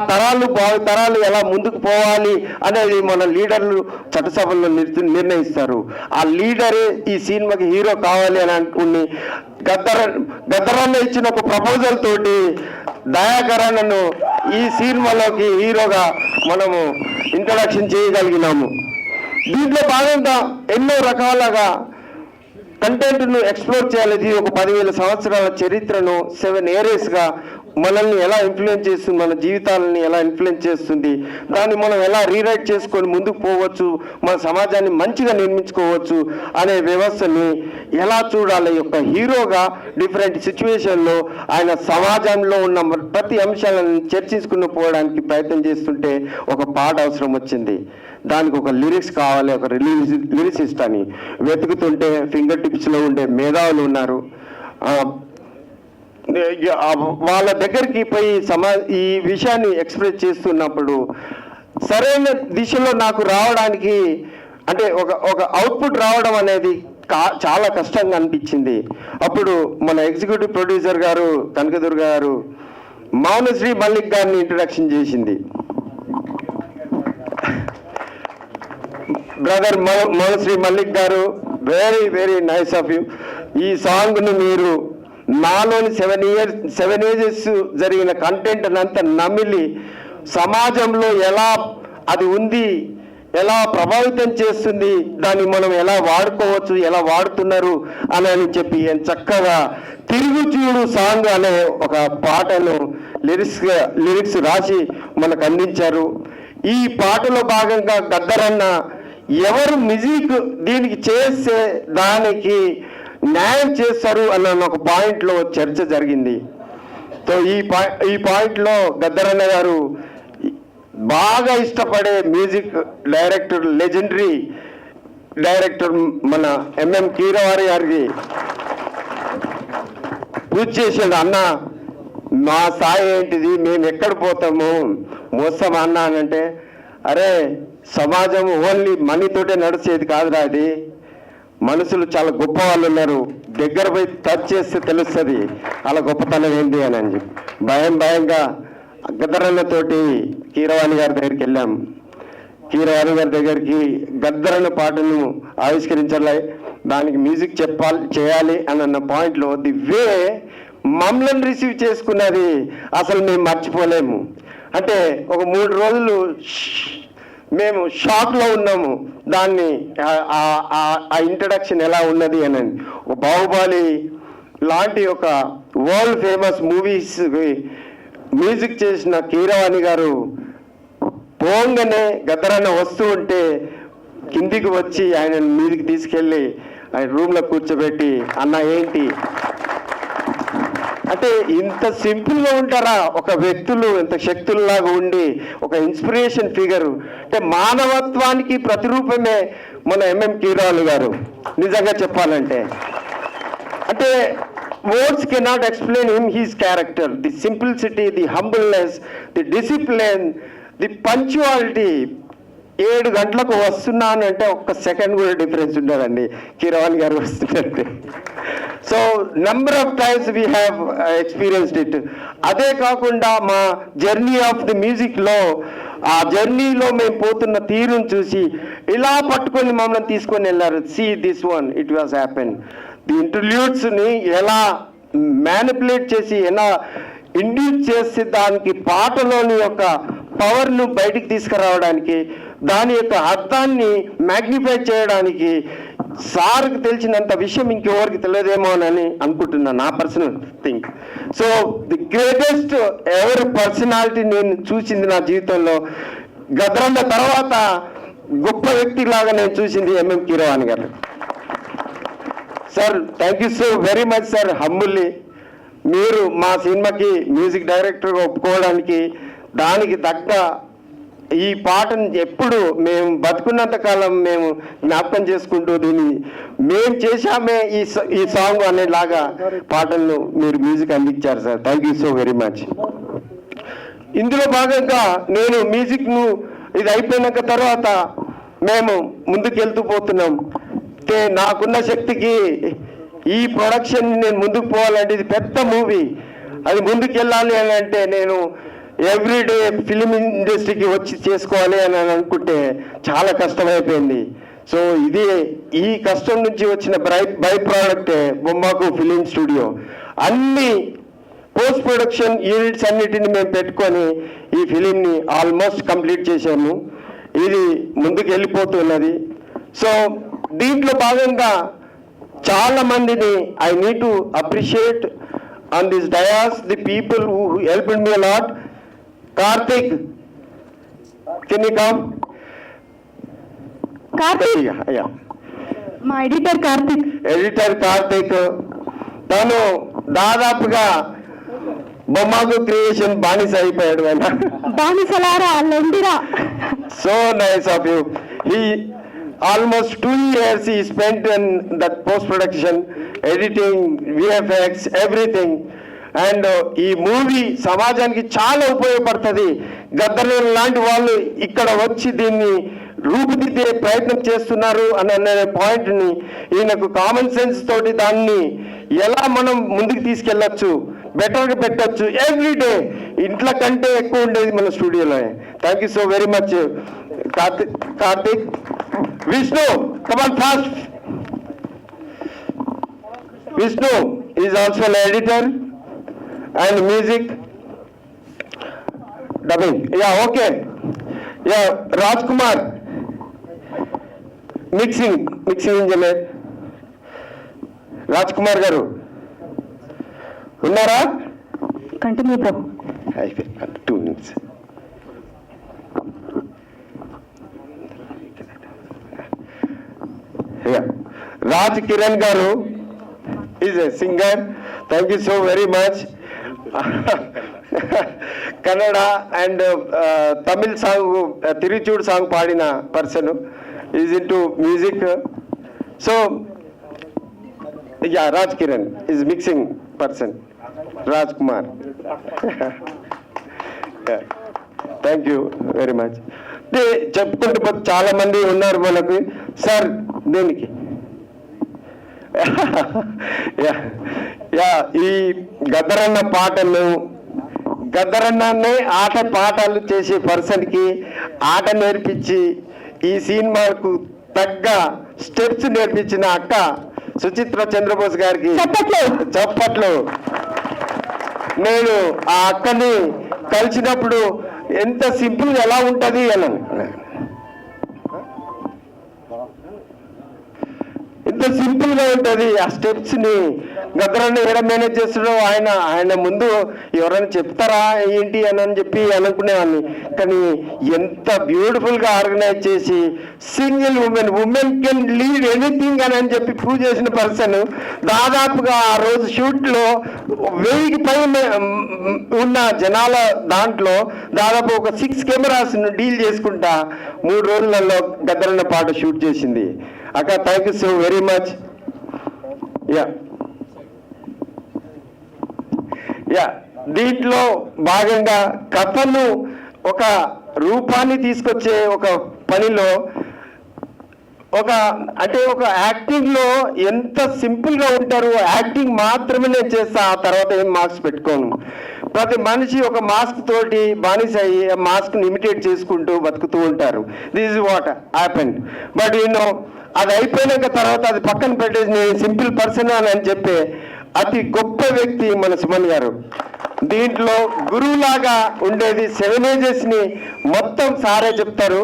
భావితరాలు ఎలా ముందుకు పోవాలి అనేది మన లీడర్లు చట్టసభలో నిర్ణయిస్తారు. ఆ లీడరే ఈ సినిమాకి హీరో కావాలి అని అనుకుని గద్దరన్న ఇచ్చిన ఒక ప్రపోజల్ తోటి దయాకరన్నను ఈ సినిమాలోకి హీరోగా మనము ఇంట్రడక్షన్ చేయగలిగినాము. దీంట్లో భాగంగా ఎన్నో రకాలుగా కంటెంట్ను ఎక్స్ప్లోర్ చేయాలి. ఇది ఒక 10,000 సంవత్సరాల చరిత్రను 7 Aresగా మనల్ని ఎలా ఇన్ఫ్లుయెన్స్ చేస్తుంది, మన జీవితాలని ఎలా ఇన్ఫ్లుయెన్స్ చేస్తుంది, దాన్ని మనం ఎలా రీరైట్ చేసుకొని ముందుకు పోవచ్చు, మన సమాజాన్ని మంచిగా నిర్మించుకోవచ్చు అనే వ్యవస్థని ఎలా చూడాలి. ఒక హీరోగా డిఫరెంట్ సిచ్యువేషన్లో ఆయన సమాజంలో ఉన్న ప్రతి అంశాలను చర్చించుకుని పోవడానికి ప్రయత్నం చేస్తుంటే ఒక పాట అవసరం వచ్చింది. దానికి ఒక లిరిక్స్ కావాలి, ఒక లిరిసిస్ట్ అని వెతుకుతుంటే ఫింగర్ టిప్స్లో ఉండే మేధావులు ఉన్నారు. వాళ్ళ దగ్గరికి పోయి ఈ విషయాన్ని ఎక్స్ప్రెస్ చేస్తున్నప్పుడు సరైన దిశలో నాకు రావడానికి అంటే ఒక అవుట్పుట్ రావడం అనేది చాలా కష్టంగా అనిపించింది. అప్పుడు మన ఎగ్జిక్యూటివ్ ప్రొడ్యూసర్ గారు కనకదుర్గ గారు మౌనశ్రీ మల్లిక్ గారిని ఇంట్రడక్షన్ చేసింది. బ్రదర్ మౌనశ్రీ మల్లిక్ గారు, very very nice of you. ఈ సాంగ్ని మీరు నాలోని 7 Ages జరిగిన కంటెంట్ అంతా నమిలి సమాజంలో ఎలా అది ఉంది, ఎలా ప్రభావితం చేస్తుంది, దాన్ని మనం ఎలా వాడుకోవచ్చు, ఎలా వాడుతున్నారు అని చెప్పి చక్కగా తిరుగుచూడు సాంగ్ అనే ఒక పాటను లిరిక్స్ రాసి మనకు అందించారు. ఈ పాటలో భాగంగా గద్దరన్న ఎవరు మ్యూజిక్ దీనికి చేస్తే దానికి న్యాయం చేస్తారు అన్న ఒక పాయింట్లో చర్చ జరిగింది. సో ఈ పాయింట్లో గద్దరన్న గారు బాగా ఇష్టపడే మ్యూజిక్ డైరెక్టర్, లెజెండరీ డైరెక్టర్ మన ఎంఎం కీరవాణి గారికి పూజ చేసాడు. అన్న మా స్థాయి ఏంటిది, మేము ఎక్కడ పోతాము, మోస్తాం అన్న అని అంటే, అరే సమాజం ఓన్లీ మనీతోటే నడిచేది కాదురా, అది మనుషులు చాలా గొప్ప వాళ్ళు ఉన్నారు, దగ్గర పోయి టచ్ చేస్తే తెలుస్తుంది అలా గొప్పతనం ఏంటి అని చెప్పి భయంగా గద్దరన్నతోటి కీరవాణి గారి దగ్గరికి వెళ్ళాం. కీరవాణి గారి దగ్గరికి గద్దరన్న పాటను ఆవిష్కరించాలి, దానికి మ్యూజిక్ చేయాలి అన్న పాయింట్లో ది వే మమ్మల్ని రిసీవ్ చేసుకున్నది అసలు మేము మర్చిపోలేము. అంటే ఒక 3 రోజులు మేము షాక్లో ఉన్నాము. దాన్ని ఆ ఇంట్రడక్షన్ ఎలా ఉన్నది అని. ఒక బాహుబలి లాంటి ఒక వరల్డ్ ఫేమస్ మూవీస్ మ్యూజిక్ చేసిన కీరవాణి గారు పోంగానే గద్దరన్న వస్తూ ఉంటే కిందికి వచ్చి ఆయన మీదికి తీసుకెళ్ళి ఆయన రూమ్లో కూర్చోబెట్టి, అన్న ఏంటి అంటే ఇంత సింపుల్గా ఉంటారా ఒక వ్యక్తులు, ఇంత శక్తుల్లాగా ఉండి ఒక ఇన్స్పిరేషన్ ఫిగర్. అంటే మానవత్వానికి ప్రతిరూపమే మన ఎంఎం కీరవాణి గారు నిజంగా చెప్పాలంటే. అంటే words cannot explain his character, the simplicity, the humbleness, the discipline, the punctuality. 7 గంటలకు వస్తున్నాను అంటే ఒక్క సెకండ్ కూడా డిఫరెన్స్ ఉండదండి కీరవాణి గారు వస్తుంటే. So number of times we have experienced it. అదే కాకుండా మా జర్నీ ఆఫ్ ది మ్యూజిక్లో ఆ జర్నీలో మేము పోతున్న తీరును చూసి ఇలా పట్టుకొని మమ్మల్ని తీసుకొని వెళ్ళారు. See this one, it was happen. The ఇంటర్వ్యూస్ని ఎలా మ్యానిపులేట్ చేసి, ఎలా ఇండ్యూస్ చేసి దానికి పాటలోని యొక్క పవర్ను బయటికి తీసుకురావడానికి, దాని యొక్క అర్థాన్ని మ్యాగ్నిఫై చేయడానికి సార్కి తెలిసినంత విషయం ఇంకెవరికి తెలియదేమో అని అనుకుంటున్నాను, నా personal think. So the greatest ఎవరి పర్సనాలిటీ నేను చూసింది నా జీవితంలో గద్దరన్న తర్వాత గొప్ప వ్యక్తి లాగా నేను చూసింది ఎంఎం కీరవాణి గారు. Sir thank you so very much sir. Humbly మీరు మా సినిమాకి మ్యూజిక్ డైరెక్టర్గా ఒప్పుకోవడానికి, దానికి తగ్గ ఈ పాటను ఎప్పుడు మేము బతుకున్నంత కాలం మేము జ్ఞాపకం చేసుకుంటూ దీన్ని మేము చేశామే ఈ సాంగ్ అనేలాగా పాటలను మీరు మ్యూజిక్ అందించారు sir. Thank you so very much. ఇందులో భాగంగా నేను మ్యూజిక్ను ఇది అయిపోయినాక తర్వాత మేము ముందుకు వెళ్తూ పోతున్నాం. నాకున్న శక్తికి ఈ ప్రొడక్షన్ నేను ముందుకు పోవాలంటే ఇది పెద్ద మూవీ, అది ముందుకు వెళ్ళాలి అని అంటే నేను ఎవ్రీడే ఫిలిం ఇండస్ట్రీకి వచ్చి చేసుకోవాలి అని అనుకుంటే చాలా కష్టమైపోయింది. సో ఈ కష్టం నుంచి వచ్చిన బై ప్రోడక్టే బొమ్మకు ఫిలిం స్టూడియో. అన్ని పోస్ట్ ప్రొడక్షన్ యూనిట్స్ అన్నిటిని మేము పెట్టుకొని ఈ ఫిలింని ఆల్మోస్ట్ కంప్లీట్ చేసాము. ఇది ముందుకు వెళ్ళిపోతున్నది. సో దీంట్లో భాగంగా చాలా మందిని I need to appreciate on this dais, the people who helped me a lot. Karthik, can you come? Karthik, మా ఎడిటర్ కార్తిక్ తను దాదాపుగా బొమ్మకు క్రియేషన్ బానిస అయిపోయాడు. బానిసలారా లొండిరా. So nice of you. He almost 2 years he spent in that post production, editing, VFX, everything. And ఈ movie సమాజానికి చాలా ఉపయోగపడుతుంది. గద్దరన్న లాంటి వాళ్ళు ఇక్కడ వచ్చి దీన్ని రూపుదిద్దే ప్రయత్నం చేస్తున్నారు అనే పాయింట్ని, ఈయనకు కామన్ సెన్స్ తోటి దాన్ని ఎలా మనం ముందుకు తీసుకెళ్ళచ్చు, బెటర్గా పెట్టచ్చు. ఎవ్రీడే ఇంట్లో కంటే ఎక్కువ ఉండేది మన స్టూడియోలో. Thank you so very much Karthik. Vishnu, come on fast. Vishnu is also an editor and music. Dubbing yeah okay yeah Raj Kumar mixing engineer Raj Kumar గారు ఉన్నారా? Continue bro. అయిపోయి 2 minutes. రాజ్ కిరణ్ గారు is a singer. Thank you so very much. Kannada and Tamil song తిరుచూడు song పాడిన person is into music. So yeah Raj Kiran is mixing person. Raj Kumar thank you very much. చెప్పుకుంటూ పోతే చాలా మంది ఉన్నారు మనకి. సార్ దేనికి యా ఈ గద్దరన్న పాటలు గద్దరన్ననే ఆట పాటలు చేసే పర్సన్కి ఆట నేర్పించి ఈ సినిమాకు తగ్గ స్టెప్స్ నేర్పించిన అక్క సుచిత్ర చంద్రబోస్ గారికి చప్పట్లు. నేను ఆ అక్కని కలిసినప్పుడు ఎంత సింపుల్గా ఎలా ఉంటుంది అని ఎంత సింపుల్గా ఉంటుంది ఆ స్టెప్స్ని. గద్దరాన్ని ఎలా మేనేజ్ చేస్తాడో ఆయన ముందు ఎవరైనా చెప్తారా ఏంటి అని చెప్పి అనుకునేవాడిని. కానీ ఎంత బ్యూటిఫుల్గా ఆర్గనైజ్ చేసి single women can lead anything అని చెప్పి ప్రూవ్ చేసిన పర్సన్. దాదాపుగా ఆ రోజు షూట్లో 1000కి పైన ఉన్న జనాల దాంట్లో దాదాపు ఒక 6 కెమెరాస్ను డీల్ చేసుకుంటా 3 రోజులలో గద్దరన్న పాట షూట్ చేసింది. అక్క thank you so very much. Yeah దీంట్లో భాగంగా కథను ఒక రూపాన్ని తీసుకొచ్చే ఒక పనిలో ఒక యాక్టింగ్లో ఎంత సింపుల్గా ఉంటారు. యాక్టింగ్ మాత్రమే నేను చేస్తా, ఆ తర్వాత ఏం మార్క్స్ పెట్టుకోను. ప్రతి మనిషి ఒక మాస్క్ తోటి బానిస అయ్యి ఆ మాస్క్ని ఇమిటేట్ చేసుకుంటూ బతుకుతూ ఉంటారు. This is what happened. But అది అయిపోయినాక తర్వాత అది పక్కన పెట్టేసి నేను సింపుల్ పర్సన్ అని చెప్పే అతి గొప్ప వ్యక్తి మన సుమన్ గారు. దీంట్లో గురువులాగా ఉండేది 7 ఏజెస్ని మొత్తం సారే చెప్తారు.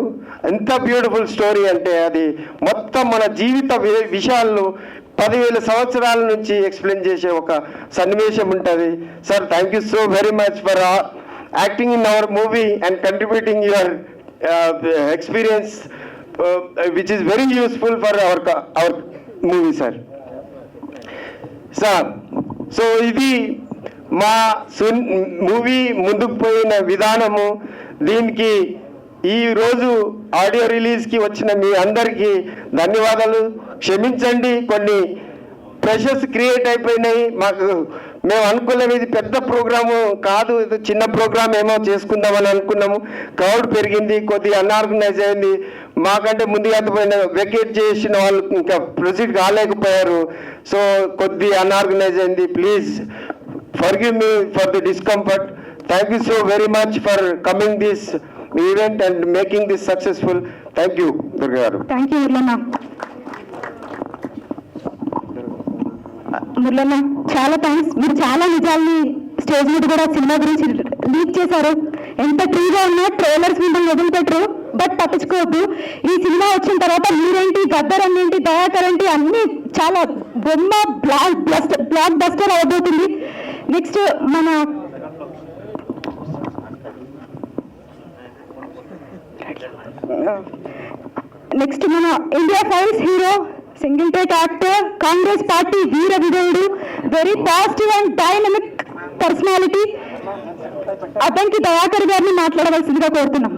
ఎంత బ్యూటిఫుల్ స్టోరీ అంటే అది మొత్తం మన జీవిత విషయాలను 10,000 సంవత్సరాల నుంచి ఎక్స్ప్లెయిన్ చేసే ఒక సన్నివేశం ఉంటుంది. Sir thank you so very much for acting in our movie and contributing your experience which is very useful for hour movie sir. Sir so ఇది మా మూవీ ముందుకు పోయిన విధానము. దీనికి ఈరోజు ఆడియో రిలీజ్కి వచ్చిన మీ అందరికీ ధన్యవాదాలు. క్షమించండి, కొన్ని ప్రెషర్స్ క్రియేట్ అయిపోయినాయి. మేము అనుకున్నాము ఇది పెద్ద ప్రోగ్రాము కాదు, ఇది చిన్న ప్రోగ్రామ్ ఏమో చేసుకుందామని అనుకున్నాము. క్రౌడ్ పెరిగింది, కొద్దిగా అన్ఆర్గనైజ్ అయింది. మాకంటే ముందుగా వెకేట్ చేసిన వాళ్ళు ఇంకా ప్రొసీడ్ కాలేకపోయారు. సో కొద్దిగా అన్ఆర్గనైజ్ అయింది. Please forgive me for the discomfort. Thank you so very much for coming this event and making this successful. Thank you Durga గారు. థ్యాంక్ యూ మురళన్న, చాలా థ్యాంక్స్. మీరు చాలా నిజాల్ని స్టేజ్ మీద కూడా సినిమా గురించి లీక్ చేశారు. ఎంత ట్రీగా ఉన్నా ట్రైలర్స్ మిమ్మల్ని వదిలిపెట్టరు. బట్ పట్టించుకోవద్దు. ఈ సినిమా వచ్చిన తర్వాత మీరేంటి, గద్దర్ ఏంటి, దయాకర్ ఏంటి అన్ని చాలా బొమ్మ బ్లాక్ బస్టర్ అవబోతుంది. నెక్స్ట్ మన India files hero, single take actor, Congress party Veera Vijayudu, very positive and dynamic personality, అతనికి దయాకర్ గారిని మాట్లాడవలసిందిగా కోరుతున్నాం.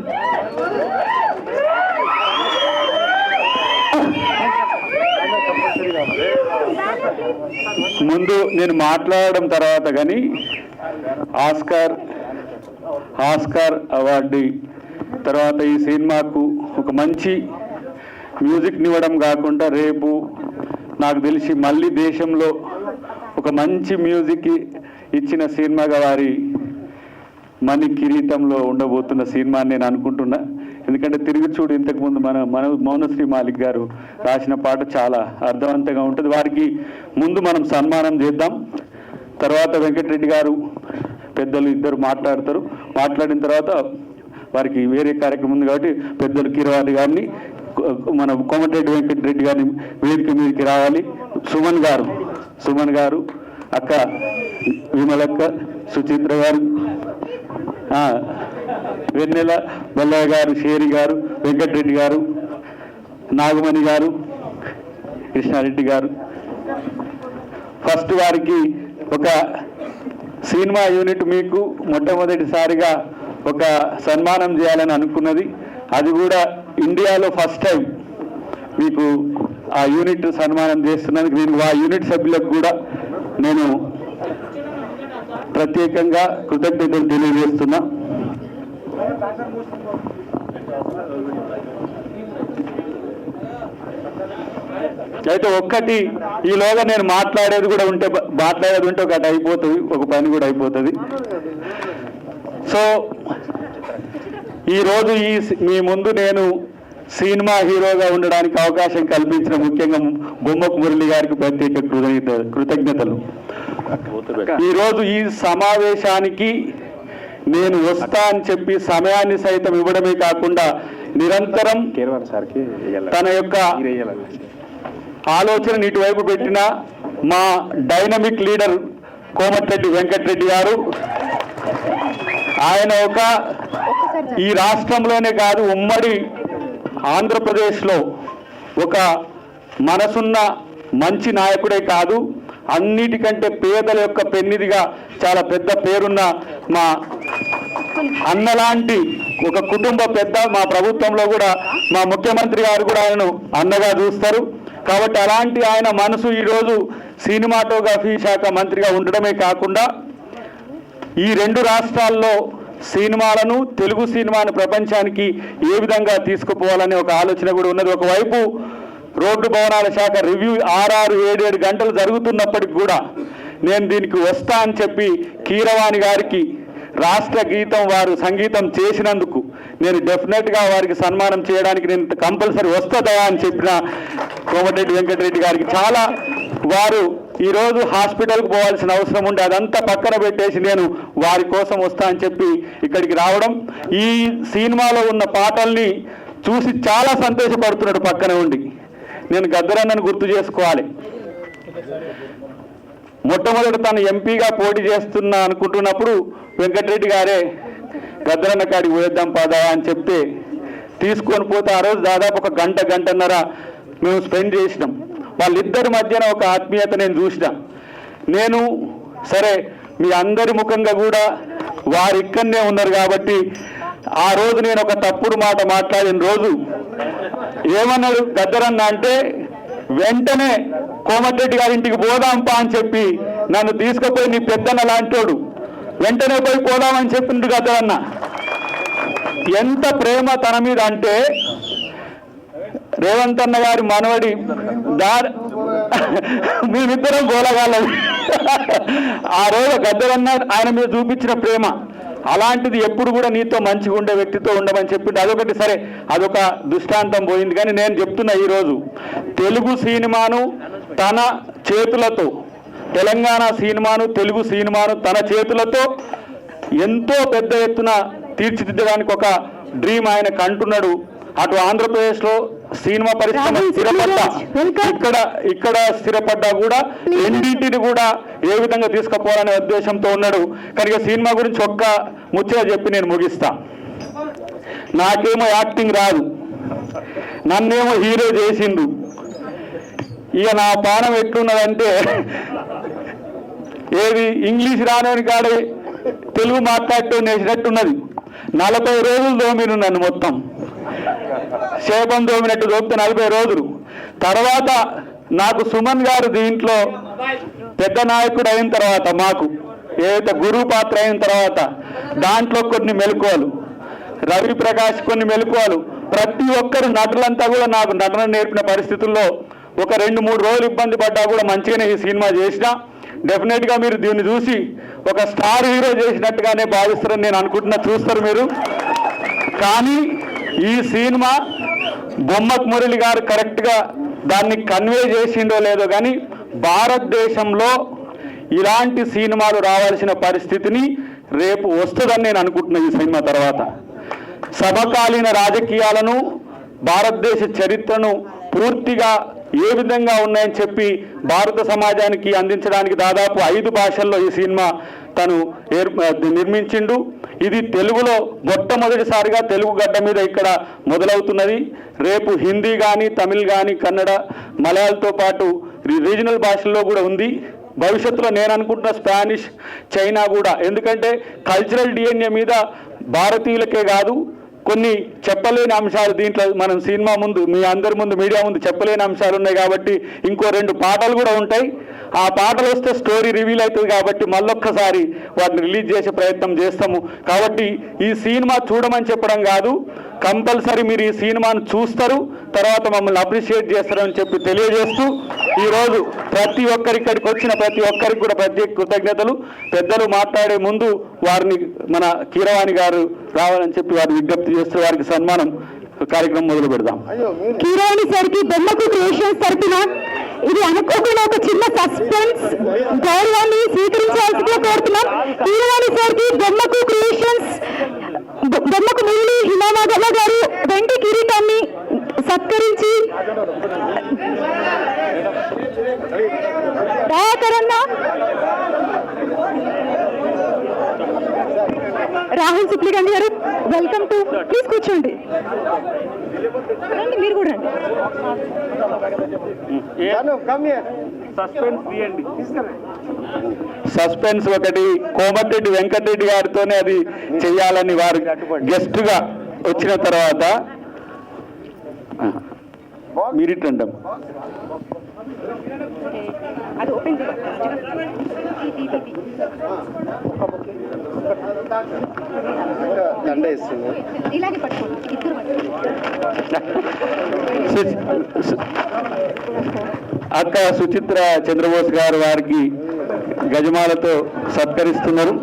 ముందు నేను మాట్లాడడం తర్వాత కానీ ఆస్కార్ అవార్డు తర్వాత ఈ సినిమాకు ఒక మంచి మ్యూజిక్ని ఇవ్వడం కాకుండా రేపు నాకు తెలిసి మళ్ళీ దేశంలో ఒక మంచి మ్యూజిక్ ఇచ్చిన సినిమాగా వారి మణి కిరీటంలో ఉండబోతున్న సినిమా అని నేను అనుకుంటున్నా. ఎందుకంటే తిరిగి చూడు ఇంతకుముందు మన మౌనశ్రీ మాలిక్ గారు రాసిన పాట చాలా అర్థవంతంగా ఉంటుంది. వారికి ముందు మనం సన్మానం చేద్దాం. తర్వాత వెంకటరెడ్డి గారు పెద్దలు ఇద్దరు మాట్లాడతారు. మాట్లాడిన తర్వాత వారికి వేరే కార్యక్రమం ఉంది కాబట్టి పెద్దలు కీరవాణి గారిని, మన కోమటిరెడ్డి వెంకటరెడ్డి గారిని వేదిక మీదకి రావాలి. సుమన్ గారు, అక్క విమలక్క, సుచిత్ర గారు, వెన్నెల బల్లయ్య గారు, షేరి గారు, వెంకటరెడ్డి గారు, నాగమణి గారు, కృష్ణారెడ్డి గారు. ఫస్ట్ వారికి ఒక సినిమా యూనిట్ మీకు మొట్టమొదటిసారిగా ఒక సన్మానం చేయాలని అనుకున్నది. అది కూడా ఇండియాలో ఫస్ట్ టైం మీకు ఆ యూనిట్ సన్మానం చేస్తున్నందుకు నేను ఆ యూనిట్ సభ్యులకు కూడా నేను ప్రత్యేకంగా కృతజ్ఞతలు తెలియజేస్తున్నా. అయితే ఒక్కటి ఈలోగా నేను మాట్లాడేది ఉంటే ఒకటి అయిపోతుంది, ఒక పని కూడా అయిపోతుంది. సో ఈరోజు మీ ముందు నేను సినిమా హీరోగా ఉండడానికి అవకాశం కల్పించిన ముఖ్యంగా బొమ్మకు మురళి గారికి ప్రత్యేక కృతజ్ఞతలు. ఈరోజు ఈ సమావేశానికి నేను వస్తా అని చెప్పి సమయాన్ని సైతం ఇవ్వడమే కాకుండా నిరంతరం తన యొక్క ఆలోచన ఇటువైపు పెట్టిన మా డైనమిక్ లీడర్ కోమటిరెడ్డి వెంకటరెడ్డి గారు, ఆయన ఈ రాష్ట్రంలోనే కాదు ఉమ్మడి ఆంధ్రప్రదేశ్లో ఒక మనసున్న మంచి నాయకుడే కాదు, అన్నిటికంటే పేదల యొక్క పెన్నిదిగా చాలా పెద్ద పేరున్న మా అన్నలాంటి ఒక కుటుంబ పెద్ద. మా ప్రభుత్వంలో కూడా మా ముఖ్యమంత్రి గారు కూడా ఆయనను అన్నగా చూస్తారు. కాబట్టి అలాంటి ఆయన మనసు ఈరోజు సినిమాటోగ్రఫీ శాఖ మంత్రిగా ఉండడమే కాకుండా ఈ రెండు రాష్ట్రాల్లో సినిమాలను, తెలుగు సినిమాను ప్రపంచానికి ఏ విధంగా తీసుకుపోవాలనే ఒక ఆలోచన కూడా ఉన్నది. ఒకవైపు రోడ్డు భవనాల శాఖ రివ్యూ 6-7 గంటలు జరుగుతున్నప్పటికి కూడా నేను దీనికి వస్తా అని చెప్పి కీరవాణి గారికి రాష్ట్ర గీతం వారు సంగీతం చేసినందుకు నేను డెఫినెట్గా వారికి సన్మానం చేయడానికి నేను కంపల్సరీ వస్తుందా అని చెప్పిన కోమటిరెడ్డి వెంకటరెడ్డి గారికి చాలా వారు ఈరోజు హాస్పిటల్కి పోవాల్సిన అవసరం ఉండే అదంతా పక్కన పెట్టేసి నేను వారి కోసం వస్తా అని చెప్పి ఇక్కడికి రావడం, ఈ సినిమాలో ఉన్న పాటల్ని చూసి చాలా సంతోషపడుతున్నాడు పక్కన ఉండి. నేను గద్దరన్నను గుర్తు చేసుకోవాలి. మొట్టమొదటి తను ఎంపీగా పోటీ చేస్తున్నా అనుకుంటున్నప్పుడు వెంకటరెడ్డి గారే గద్దరన్న కాడికి పోయేద్దాం పదా అని చెప్తే తీసుకొని పోతే ఆ రోజు దాదాపు ఒక గంటన్నర మేము స్పెండ్ చేసినాం. వాళ్ళిద్దరి మధ్యన ఒక ఆత్మీయత నేను చూసిన. నేను సరే మీ అందరి ముఖంగా కూడా వారు ఇక్కడనే ఉన్నారు కాబట్టి ఆ రోజు నేను ఒక తప్పుడు మాట మాట్లాడిన రోజు ఏమన్నాడు గద్దరన్న అంటే, వెంటనే కోమటిరెడ్డి గారి ఇంటికి పోదాంపా అని చెప్పి నన్ను తీసుకుపోయి నీ పెద్దన్న లాంటోడు వెంటనే పోయి పోదామని చెప్పిండు గద్దరన్న. ఎంత ప్రేమ తన మీద అంటే రేవంత్ అన్న గారి మనవడి మేమిద్దరం గోలగాలం. ఆ రోజు గద్దరన్న ఆయన మీద చూపించిన ప్రేమ అలాంటిది ఎప్పుడు కూడా నీతో మంచిగా ఉండే వ్యక్తితో ఉండమని చెప్పింది. అదొకటి సరే, అదొక దృష్టాంతం పోయింది. కానీ నేను చెప్తున్నా ఈరోజు తెలుగు సినిమాను తన చేతులతో, తెలంగాణ సినిమాను, తెలుగు సినిమాను తన చేతులతో ఎంతో పెద్ద ఎత్తున తీర్చిదిద్దడానికి ఒక డ్రీమ్ ఆయన కంటున్నాడు. అటు ఆంధ్రప్రదేశ్లో సినిమా పరిశ్రమ స్థిరపడ్డా, ఇక్కడ స్థిరపడ్డా కూడా రెండింటిని కూడా ఏ విధంగా తీసుకుపోవాలనే ఉద్దేశంతో ఉన్నాడు. కనుక సినిమా గురించి ఒక్క ముచ్చట చెప్పి నేను ముగిస్తా. నాకేమో యాక్టింగ్ రాదు, నన్నేమో హీరో చేసిండు. ఇక నా పానం ఎట్లున్నదంటే ఏది ఇంగ్లీష్ రానని కాడే తెలుగు మాట్లాడుతూ నేసినట్టున్నది. 40 రోజులు దోమిను నన్ను మొత్తం శేపం దోమినట్టు దోపితే 40 రోజులు. తర్వాత నాకు సుమన్ గారు దీంట్లో పెద్ద నాయకుడు అయిన తర్వాత, మాకు ఏదైతే గురువు పాత్ర అయిన తర్వాత దాంట్లో కొన్ని మెలకువలు, రవి ప్రకాష్ కొన్ని మెలకువలు, ప్రతి ఒక్కరు నటులంతా కూడా నాకు నటన నేర్పిన పరిస్థితుల్లో ఒక 2-3 రోజులు ఇబ్బంది పడ్డా కూడా మంచిగానే ఈ సినిమా చేసిన. డెఫినెట్గా మీరు దీన్ని చూసి ఒక స్టార్ హీరో చేసినట్టుగానే భావిస్తారని నేను అనుకుంటున్నా, చూస్తారు మీరు. కానీ ఈ సినిమా బొమ్మకు మురళి గారు కరెక్ట్గా దాన్ని కన్వే చేసిండో లేదో కానీ భారతదేశంలో ఇలాంటి సినిమాలు రావాల్సిన పరిస్థితిని రేపు వస్తుందని నేను అనుకుంటున్నా ఈ సినిమా తర్వాత. సమకాలీన రాజకీయాలను, భారతదేశ చరిత్రను పూర్తిగా ఏ విధంగా ఉన్నాయని చెప్పి భారత సమాజానికి అందించడానికి దాదాపు 5 భాషల్లో ఈ సినిమా తను నిర్మించిండు. ఇది తెలుగులో మొట్టమొదటిసారిగా తెలుగు గడ్డ మీద ఇక్కడ మొదలవుతున్నది. రేపు హిందీ కానీ, తమిళ్ కానీ, కన్నడ, మలయాళంతో పాటు రీజనల్ భాషల్లో కూడా ఉంది. భవిష్యత్తులో నేను అనుకుంటున్న స్పానిష్, చైనా కూడా. ఎందుకంటే కల్చరల్ డిఎన్ఏ మీద భారతీయులకే కాదు, కొన్ని చెప్పలేని అంశాలు దీంట్లో మనం సినిమా ముందు, మీ అందరి ముందు, మీడియా ముందు చెప్పలేని అంశాలు ఉన్నాయి. కాబట్టి ఇంకో 2 పాటలు కూడా ఉంటాయి. ఆ పాటలు వస్తే స్టోరీ రివీల్ అవుతుంది. కాబట్టి మళ్ళొక్కసారి వాటిని రిలీజ్ చేసే ప్రయత్నం చేస్తాము. కాబట్టి ఈ సినిమా చూడమని చెప్పడం కాదు, కంపల్సరీ మీరు ఈ సినిమాను చూస్తారు, తర్వాత మమ్మల్ని అప్రిషియేట్ చేస్తారని చెప్పి తెలియజేస్తూ ఈరోజు ప్రతి ఒక్కరిక్కడికి వచ్చిన ప్రతి ఒక్కరికి కూడా ప్రత్యేక కృతజ్ఞతలు. పెద్దలు మాట్లాడే ముందు వారిని మన కీరవాణి గారు రావాలని చెప్పి వారిని విజ్ఞప్తి చేస్తూ వారికి సన్మానం కార్యక్రమం మొదలు పెడదాం. కీరవాణి సార్కి బొమ్మకు క్రియేషన్స్ తరపున ఇది అనుకోకుండా ఒక చిన్న సస్పెన్స్ గౌరవాన్ని స్వీకరించాల్సిందిగా కోరుతున్నాం. కీరవాణి సార్కి బొమ్మకు క్రియేషన్స్, బొమ్మకు మురళి హిమానాగమ్మ గారు వెండి కిరీటాన్ని సత్కరించి దయాకరన్న, రాహుల్ సిప్లిగంజ్ గారు వెల్కమ్ టు, ప్లీజ్ కూర్చోండి. రండి, మీరు కూడా రండి. సస్పెన్స్ ఒకటి కోమటిరెడ్డి వెంకటరెడ్డి గారితోనే అది చేయాలని వారు గెస్ట్గా వచ్చిన తర్వాత మీరిటంటాం అది ఓపెన్ ఇలాగే పట్టుకోండి, ఇద్దరు అక్క సుచిత్ర చంద్రబోస్ గారు వారికి గజమాలతో సత్కరిస్తున్నారు.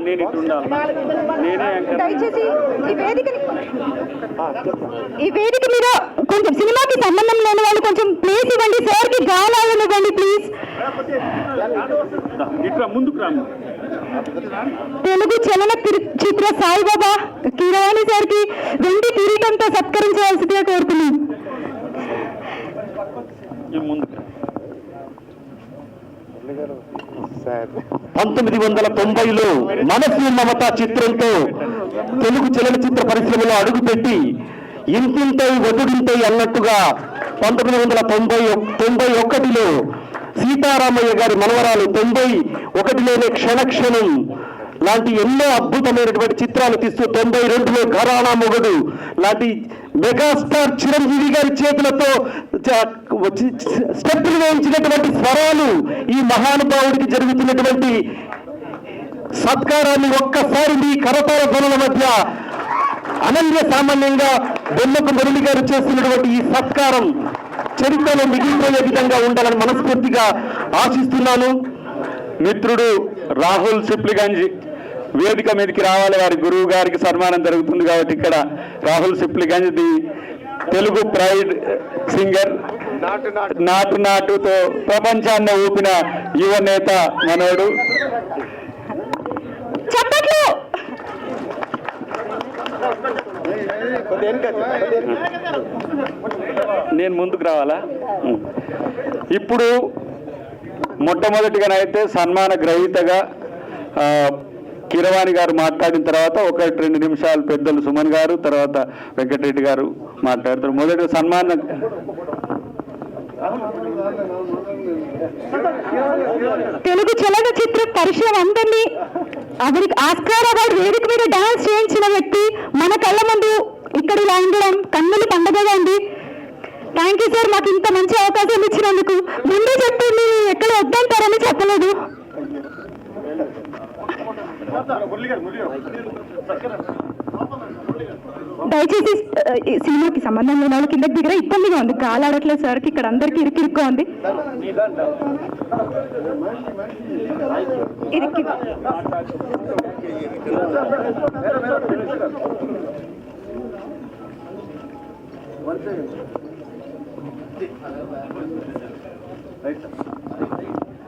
నేను ఇటు ఉండాలి. దయచేసి ఈ వేదిక మీద కొంచెం సినిమాకి సంబంధం లేని వాళ్ళు కొంచెం ప్లేస్ ఇవ్వండి. సార్కి గాలాలను ఇవ్వండి ప్లీజ్. ముందుకు రా. తెలుగు చలనచిత్ర సాయిబాబా కీరవాణి సార్కి వెండి కిరీటంతో సత్కరించవలసిందిగా కోరుతున్నాం. 1990లో మనసు మమత చిత్రంతో తెలుగు చలనచిత్ర పరిశ్రమలో అడుగుపెట్టి ఇంతింతై వదుడింతై అన్నట్టుగా 1991లో సీతారామయ్య గారి మనవరాలు 91లోనే క్షణక్షణం లాంటి ఎన్నో అద్భుతమైనటువంటి చిత్రాలు తీస్తూ 92లో ఘరానా మొగడు లాంటి మెగాస్టార్ చిరంజీవి గారి చేతులతో స్టెప్పులు వేయించినటువంటి స్వరాలు ఈ మహానుభావుడికి జరుగుతున్నటువంటి సత్కారాన్ని ఒక్కసారి మీ కరతాళ ధ్వనుల మధ్య అనన్య సామాన్యంగా బొమ్మకు మురళి గారు చేస్తున్నటువంటి ఈ సత్కారం చరిత్రలో మిగిలిపోయే విధంగా ఉండాలని మనస్ఫూర్తిగా ఆశిస్తున్నాను. మిత్రుడు రాహుల్ సిప్లిగంజ్ వేదిక మీదకి రావాలి. వారి గురువు గారికి సన్మానం జరుగుతుంది కాబట్టి ఇక్కడ Rahul Sipligunj the Telugu pride singer, నాటు నాటుతో ప్రపంచాన్ని ఊపిన యువ నేత మనోడు. నేను ముందుకు రావాలా? ఇప్పుడు మొట్టమొదటిగానైతే సన్మాన గ్రహీతగా కీరవాణి గారు మాట్లాడిన తర్వాత 1-2 నిమిషాలు పెద్దలు సుమన్ గారు, తర్వాత వెంకటరెడ్డి గారు మాట్లాడతారు. మొదటి సన్మాన తెలుగు చలనచిత్ర పరిశ్రమ అందరినీ అతనికి ఆస్కార్ అవార్డు వేదిక మీద డాన్స్ చేయించిన వ్యక్తి మన కళ్ళ ముందు ఇక్కడ ఇలా ఉండడం కన్నులు పండగగా ఉంది. థ్యాంక్ యూ సార్, మాకు ఇంత మంచి అవకాశం ఇచ్చినందుకు. ముందే చెప్పి మీరు ఎక్కడ వద్దంటారని చెప్పలేదు. దయచేసి ఈ సినిమాకి సంబంధం లేని వాళ్ళు కిందకి దిగర ఇబ్బందిగా ఉంది, కాలు ఆడట్లేదు సార్కి, ఇక్కడ అందరికీ ఇరుక్కిరుక్కుగా ఉంది. ఇరుక్కి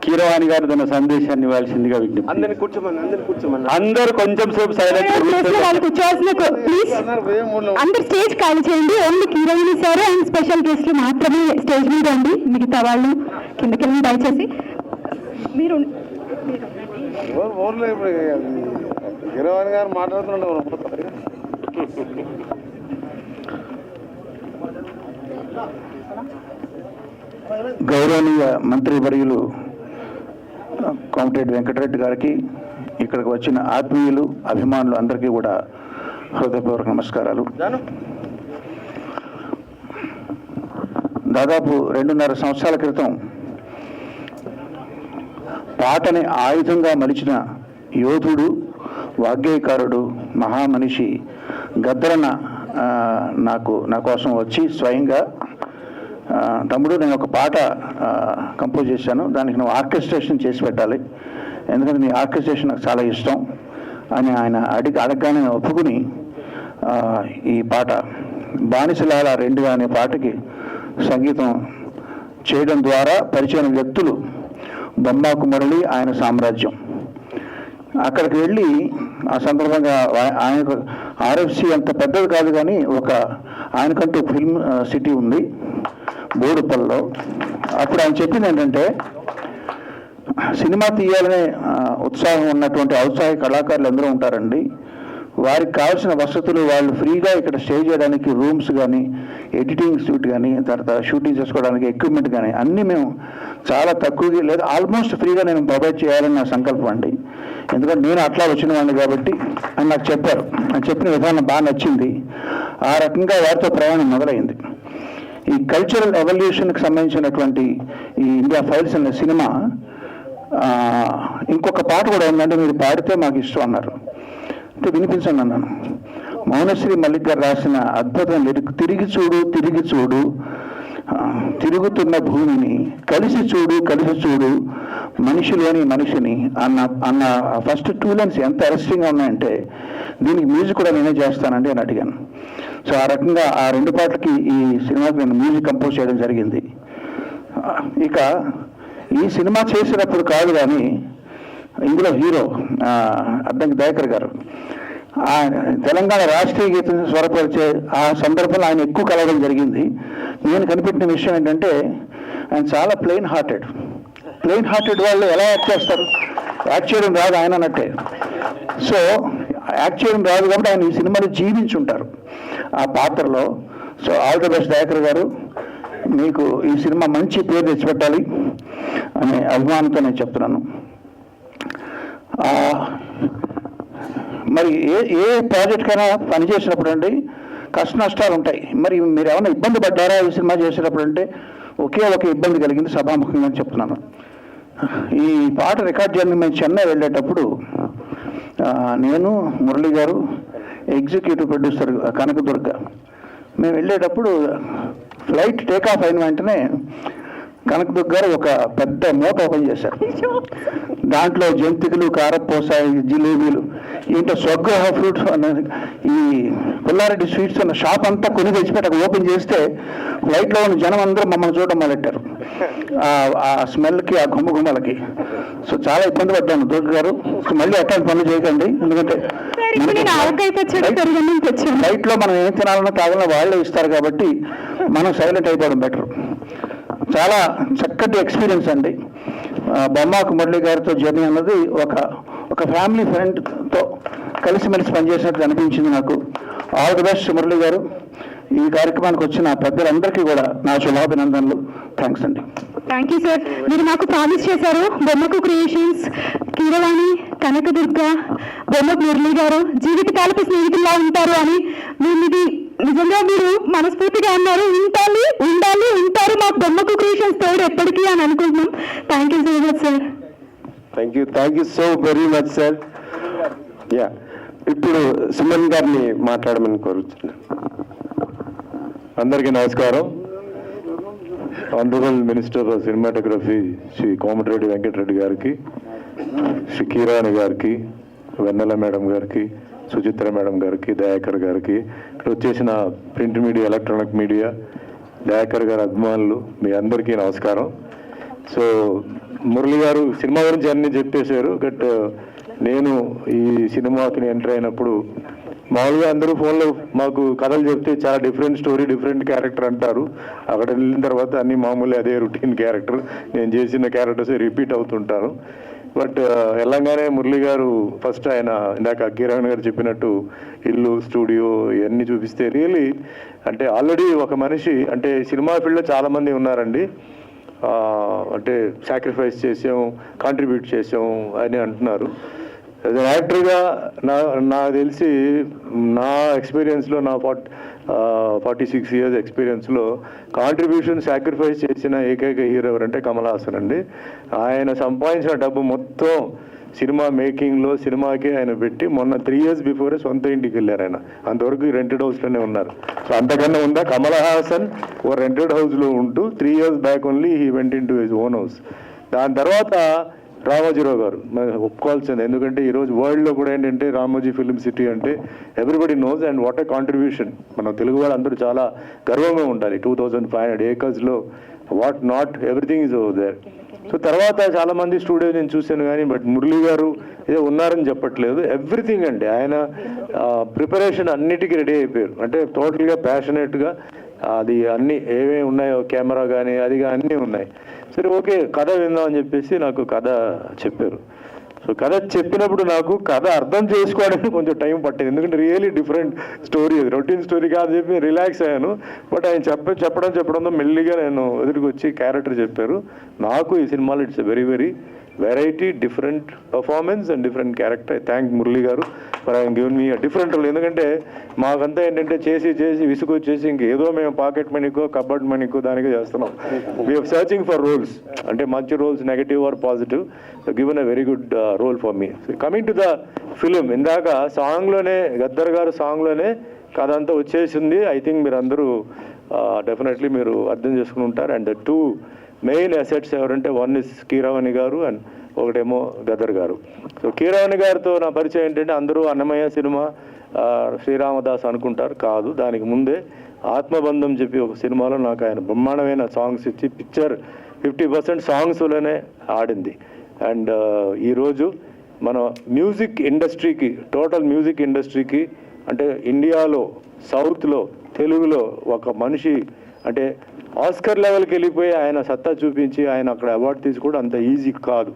కీరవాణి గారు తన సందేశాన్ని ఇవ్వాల్సిందిగా విజ్ఞప్తి. అందరు కొంచెం సేపు సైలెంట్ వాళ్ళు కూర్చోవాల్సిన ప్లీజ్ అందరు స్టేజ్ ఖాళీ చేయండి. Only heroine sir and special గెస్ట్లు మాత్రమే స్టేజ్ మీద ఉంది, మిగతా వాళ్ళు కిందకి వెళ్ళి దయచేసి మీరు హీరోయిన్ గారు మాట్లాడుతుండే గౌరవనీయ మంత్రివర్యులు కోమటిరెడ్డి వెంకటరెడ్డి గారికి, ఇక్కడికి వచ్చిన ఆత్మీయులు అభిమానులు అందరికీ కూడా హృదయపూర్వక నమస్కారాలు. దాదాపు 2.5 సంవత్సరాల క్రితం పాటని ఆయుధంగా మలిచిన యోధుడు, వాగ్గేయకారుడు, మహామనిషి గద్దరన్న నా కోసం వచ్చి స్వయంగా, తమ్ముడు నేను ఒక పాట కంపోజ్ చేశాను, దానికి నువ్వు ఆర్కెస్ట్రేషన్ చేసి పెట్టాలి, ఎందుకంటే నీ ఆర్కెస్ట్రేషన్ నాకు చాలా ఇష్టం అని ఆయన అడగగానే ఒప్పుకుని ఈ పాట బానిసలాల 2 అనే పాటకి సంగీతం చేయడం ద్వారా పరిచయం వ్యక్తులు బొమ్మాకు మురళి, ఆయన సామ్రాజ్యం. అక్కడికి వెళ్ళి ఆ సందర్భంగా ఆయనకు ఆర్ఎఫ్సి అంత పెద్దది కాదు కానీ ఆయనకంటూ ఫిల్మ్ సిటీ ఉంది బోడుపల్లిలో. అప్పుడు ఆయన చెప్పింది ఏంటంటే, సినిమా తీయాలనే ఉత్సాహం ఉన్నటువంటి ఔత్సాహిక కళాకారులు అందరూ ఉంటారండి, వారికి కావాల్సిన వసతులు వాళ్ళు ఫ్రీగా ఇక్కడ స్టే చేయడానికి రూమ్స్ కానీ, ఎడిటింగ్ షూట్ కానీ, తర్వాత షూటింగ్ చేసుకోవడానికి ఎక్విప్మెంట్ కానీ అన్నీ మేము చాలా తక్కువగా లేదా ఆల్మోస్ట్ ఫ్రీగా నేను ప్రొవైడ్ చేయాలని నా సంకల్పం అండి. ఎందుకంటే నేను అట్లా వచ్చిన వాడిని కాబట్టి అని నాకు చెప్పారు. అని చెప్పిన విధానం బాగా నచ్చింది. ఆ రకంగా వారితో ప్రయాణం మొదలైంది. ఈ కల్చరల్ ఎవల్యూషన్కి సంబంధించినటువంటి ఈ ఇండియా ఫైల్స్ అనే సినిమా ఇంకొక పాట కూడా ఉందంటే మీరు పాడితే మాకు ఇష్టం అన్నారు. అంటే వినిపించండి అన్నాను. మౌనశ్రీ మల్లిక్ గారు రాసిన అద్భుతం లిరిక్, తిరిగి చూడు తిరిగి చూడు తిరుగుతున్న భూమిని, కలిసి చూడు కలిసి చూడు మనిషిలోని మనిషిని అన్న ఫస్ట్ 2 లైన్స్ ఎంత అరెస్టింగ్గా ఉన్నాయంటే దీనికి మ్యూజిక్ కూడా నేనే చేస్తానండి అని అడిగాను. సో ఆ రకంగా ఆ 2 పాటలకి ఈ సినిమాకి నేను మ్యూజిక్ కంపోజ్ చేయడం జరిగింది. ఇక ఈ సినిమా చేసినప్పుడు కాదు కానీ ఇందులో హీరో అద్దంకి దయాకర్ గారు తెలంగాణ రాష్ట్రీయ గీతం స్వరపరిచే ఆ సందర్భంలో ఆయన ఎక్కువ కలవడం జరిగింది. నేను కనిపెట్టిన విషయం ఏంటంటే ఆయన చాలా ప్లెయిన్ హార్టెడ్ వాళ్ళు ఎలా యాక్ట్ చేస్తారు, యాక్ట్ చేయడం రాదు ఆయన అన్నట్టే. సో యాక్ట్ చేయడం రాదు కాబట్టి ఆయన ఈ సినిమాలో జీవించుంటారు ఆ పాత్రలో. So all the best Dayakar గారు, మీకు ఈ సినిమా మంచి పేరు తెచ్చిపెట్టాలి అనే అభిమానంతో నేను చెప్తున్నాను. మరి ఏ ప్రాజెక్ట్ కైనా పనిచేసినప్పుడు అండి కష్ట నష్టాలు ఉంటాయి. మరి మీరు ఏమైనా ఇబ్బంది పడ్డారా ఈ సినిమా చేసేటప్పుడు అంటే ఒకే ఒక ఇబ్బంది కలిగింది, సభాముఖంగా చెప్తున్నాను. ఈ పాట రికార్డ్ చేయడానికి మేము చెన్నై వెళ్ళేటప్పుడు నేను, మురళి గారు, ఎగ్జిక్యూటివ్ ప్రొడ్యూసర్ కనకదుర్గ మేము వెళ్ళేటప్పుడు ఫ్లైట్ టేకాఫ్ అయిన వెంటనే కనకదుర్గ గారు ఒక పెద్ద మూట ఓపెన్ చేశారు. దాంట్లో జంతికలు, కారపూస, జిలేబీలు, ఏంటో స్వగ్రహ ఫ్రూట్స్ ఈ పుల్లారెడ్డి స్వీట్స్ అన్న షాప్ అంతా కొని తెచ్చిపెట్టి ఓపెన్ చేస్తే ఫ్లైట్లో ఉన్న జనం అందరూ మమ్మల్ని చూడడం మొదలెట్టారు ఆ స్మెల్కి, ఆ గుమ్మలకి. సో చాలా ఇబ్బంది పడ్డాను దుర్గ గారు. మళ్ళీ అట్లాంటి పనులు చేయకండి, ఎందుకంటే ఫ్లైట్లో మనం ఏం తినాలన్నా తాగాలన్నా వాళ్ళే ఇస్తారు కాబట్టి మనం సైలెంట్ అయిపోవడం బెటర్. చాలా చక్కటి ఎక్స్పీరియన్స్ అండి. బొమ్మాకు మురళి గారితో జర్నీ అన్నది ఒక ఫ్యామిలీ ఫ్రెండ్తో కలిసిమెలిసి పనిచేసినట్టు అనిపించింది నాకు. ఆల్ ది బెస్ట్ మురళి గారు. ఈ కార్యక్రమానికి వచ్చిన పెద్దలందరికీ కూడా నా శుభాభినందనలు. థ్యాంక్స్ అండి. Thank you sir. మీరు మాకు ప్రామిస్ చేశారు బొమ్మకు క్రియేషన్స్, కీరవాణి, కనకదుర్గ, బొమ్మకు మురళి గారు జీవితకాలపు స్నేహితుల్లా ఉంటారు అని. ఇది నిజంగా మీరు మనస్ఫూర్తిగా అన్నారు. ఉంటారు మా బొమ్మకు క్రియేషన్స్ తోడు ఎప్పటికీ అని అనుకుంటున్నాం. Thank you so much sir. Thank you so very much sir. Yeah, ఇప్పుడు సుమన్ గారిని మాట్లాడమని కోరుతున్నాను. అందరికీ నమస్కారం. Honourable minister of cinematography Shri Komatireddy Venkatareddy గారికి, శ్రీ కీరాని గారికి, వెన్నెల మేడం గారికి, సుచిత్ర మేడం గారికి, దయాకర్ గారికి, ఇక్కడ వచ్చేసిన print media, electronic media, Dayakar గారి అభిమానులు, మీ అందరికీ నమస్కారం. సో మురళి గారు సినిమా గురించి అన్నీ చెప్పేశారు. బట్ నేను ఈ సినిమాకి ఎంటర్ అయినప్పుడు మామూలుగా అందరూ ఫోన్లో మాకు కథలు చెప్తే చాలా డిఫరెంట్ స్టోరీ, డిఫరెంట్ క్యారెక్టర్ అంటారు. అక్కడ వెళ్ళిన తర్వాత అన్ని మామూలు అదే రొటీన్ క్యారెక్టర్, నేను చేసిన క్యారెక్టర్స్ రిపీట్ అవుతుంటాను. బట్ వెళ్ళంగానే మురళి గారు ఫస్ట్ ఆయన ఇందాక కిరణ్ గారు చెప్పినట్టు ఇల్లు, స్టూడియో ఇవన్నీ చూపిస్తే రియలీ అంటే ఆల్రెడీ ఒక మనిషి అంటే సినిమా ఫీల్డ్లో చాలామంది ఉన్నారండి. అంటే సాక్రిఫైస్ చేసాం, కాంట్రిబ్యూట్ చేసాం అని అంటున్నారు. యాజ్ అన్ యాక్టర్గా నాకు తెలిసి నా ఎక్స్పీరియన్స్లో నా 46 ఇయర్స్ ఎక్స్పీరియన్స్లో కాంట్రిబ్యూషన్ సాక్రిఫైస్ చేసిన ఏకైక హీరో ఎవరంటే కమల్ హాసన్ అండి. ఆయన సంపాదించిన డబ్బు మొత్తం సినిమా మేకింగ్లో సినిమాకి ఆయన పెట్టి మొన్న 3 years బిఫోరే సొంత ఇంటికి వెళ్ళారు ఆయన. అంతవరకు రెంటెడ్ హౌస్లోనే ఉన్నారు. సో అంతకన్నా ఉందా? కమల్ హాసన్ ఓ రెంటెడ్ హౌస్లో ఉంటూ 3 years back only he went in to his own house. దాని తర్వాత రామోజీరావు గారు ఒప్పుకోవాల్సింది, ఎందుకంటే ఈరోజు వరల్డ్లో కూడా ఏంటంటే రామోజీ ఫిల్మ్ సిటీ అంటే everybody knows and what a contribution. మన తెలుగు వాళ్ళు అందరూ చాలా గర్వంగా ఉండాలి. 2500 acres what not everything is over there. So తర్వాత చాలామంది స్టూడియో నేను చూశాను కానీ బట్ మురళి గారు ఏదో ఉన్నారని చెప్పట్లేదు. ఎవ్రీథింగ్ అండి ఆయన ప్రిపరేషన్ అన్నిటికీ రెడీ అయిపోయారు. అంటే టోటల్గా ప్యాషనేట్గా అది అన్నీ ఏమేమి ఉన్నాయో కెమెరా కానీ అది కానీ అన్నీ ఉన్నాయి. సరే ఓకే కథ విందామని చెప్పేసి నాకు కథ చెప్పారు. సో కథ చెప్పినప్పుడు నాకు కథ అర్థం చేసుకోవడానికి కొంచెం టైం పట్టింది, ఎందుకంటే రియలీ డిఫరెంట్ స్టోరీ, అది రొటీన్ స్టోరీ కాదు చెప్పి రిలాక్స్ అయ్యాను. బట్ ఆయన చెప్పడంతో మెల్లిగా నేను ఎదురుకు వచ్చి క్యారెక్టర్ చెప్పారు. నాకు ఈ సినిమాలో it's very very variety, different performance and different character. I thank Murali గారు for I given me different role. ఎందుకంటే మాకంతా ఏంటంటే చేసి విసుగొచ్చేసి ఇంకేదో మేము పాకెట్ మనీకో కబర్డ్ మనీకో దానికో చేస్తున్నాం. వీఆర్ సర్చింగ్ ఫర్ రోల్స్, అంటే మంచి roles, negative or positive. Given a very good role for me. Coming to the film, ఇందాక సాంగ్లోనే గద్దర్ గారు సాంగ్లోనే కథ అంతా వచ్చేసింది. ఐ థింక్ మీరు అందరూ డెఫినెట్లీ మీరు అర్థం చేసుకుని ఉంటారు. అండ్ 2 మెయిన్ అసెట్స్ ఎవరంటే వన్ ఇస్ కీరవాణి గారు అండ్ ఒకటేమో గదర్ గారు. సో కీరవాణి గారితో నా పరిచయం ఏంటంటే అందరూ అన్నమయ్య సినిమా, శ్రీరామదాస్ అనుకుంటారు, కాదు. దానికి ముందే ఆత్మబంధం చెప్పి ఒక సినిమాలో నాకు ఆయన బ్రహ్మాండమైన సాంగ్స్ ఇచ్చి పిక్చర్ 50% సాంగ్స్లోనే ఆడింది. అండ్ ఈరోజు మన మ్యూజిక్ ఇండస్ట్రీకి, టోటల్ మ్యూజిక్ ఇండస్ట్రీకి అంటే ఇండియాలో, సౌత్లో, తెలుగులో ఒక మనిషి అంటే ఆస్కర్ లెవెల్కి వెళ్ళిపోయి ఆయన సత్తా చూపించి ఆయన అక్కడ అవార్డు తీసుకోవడం అంత ఈజీ కాదు.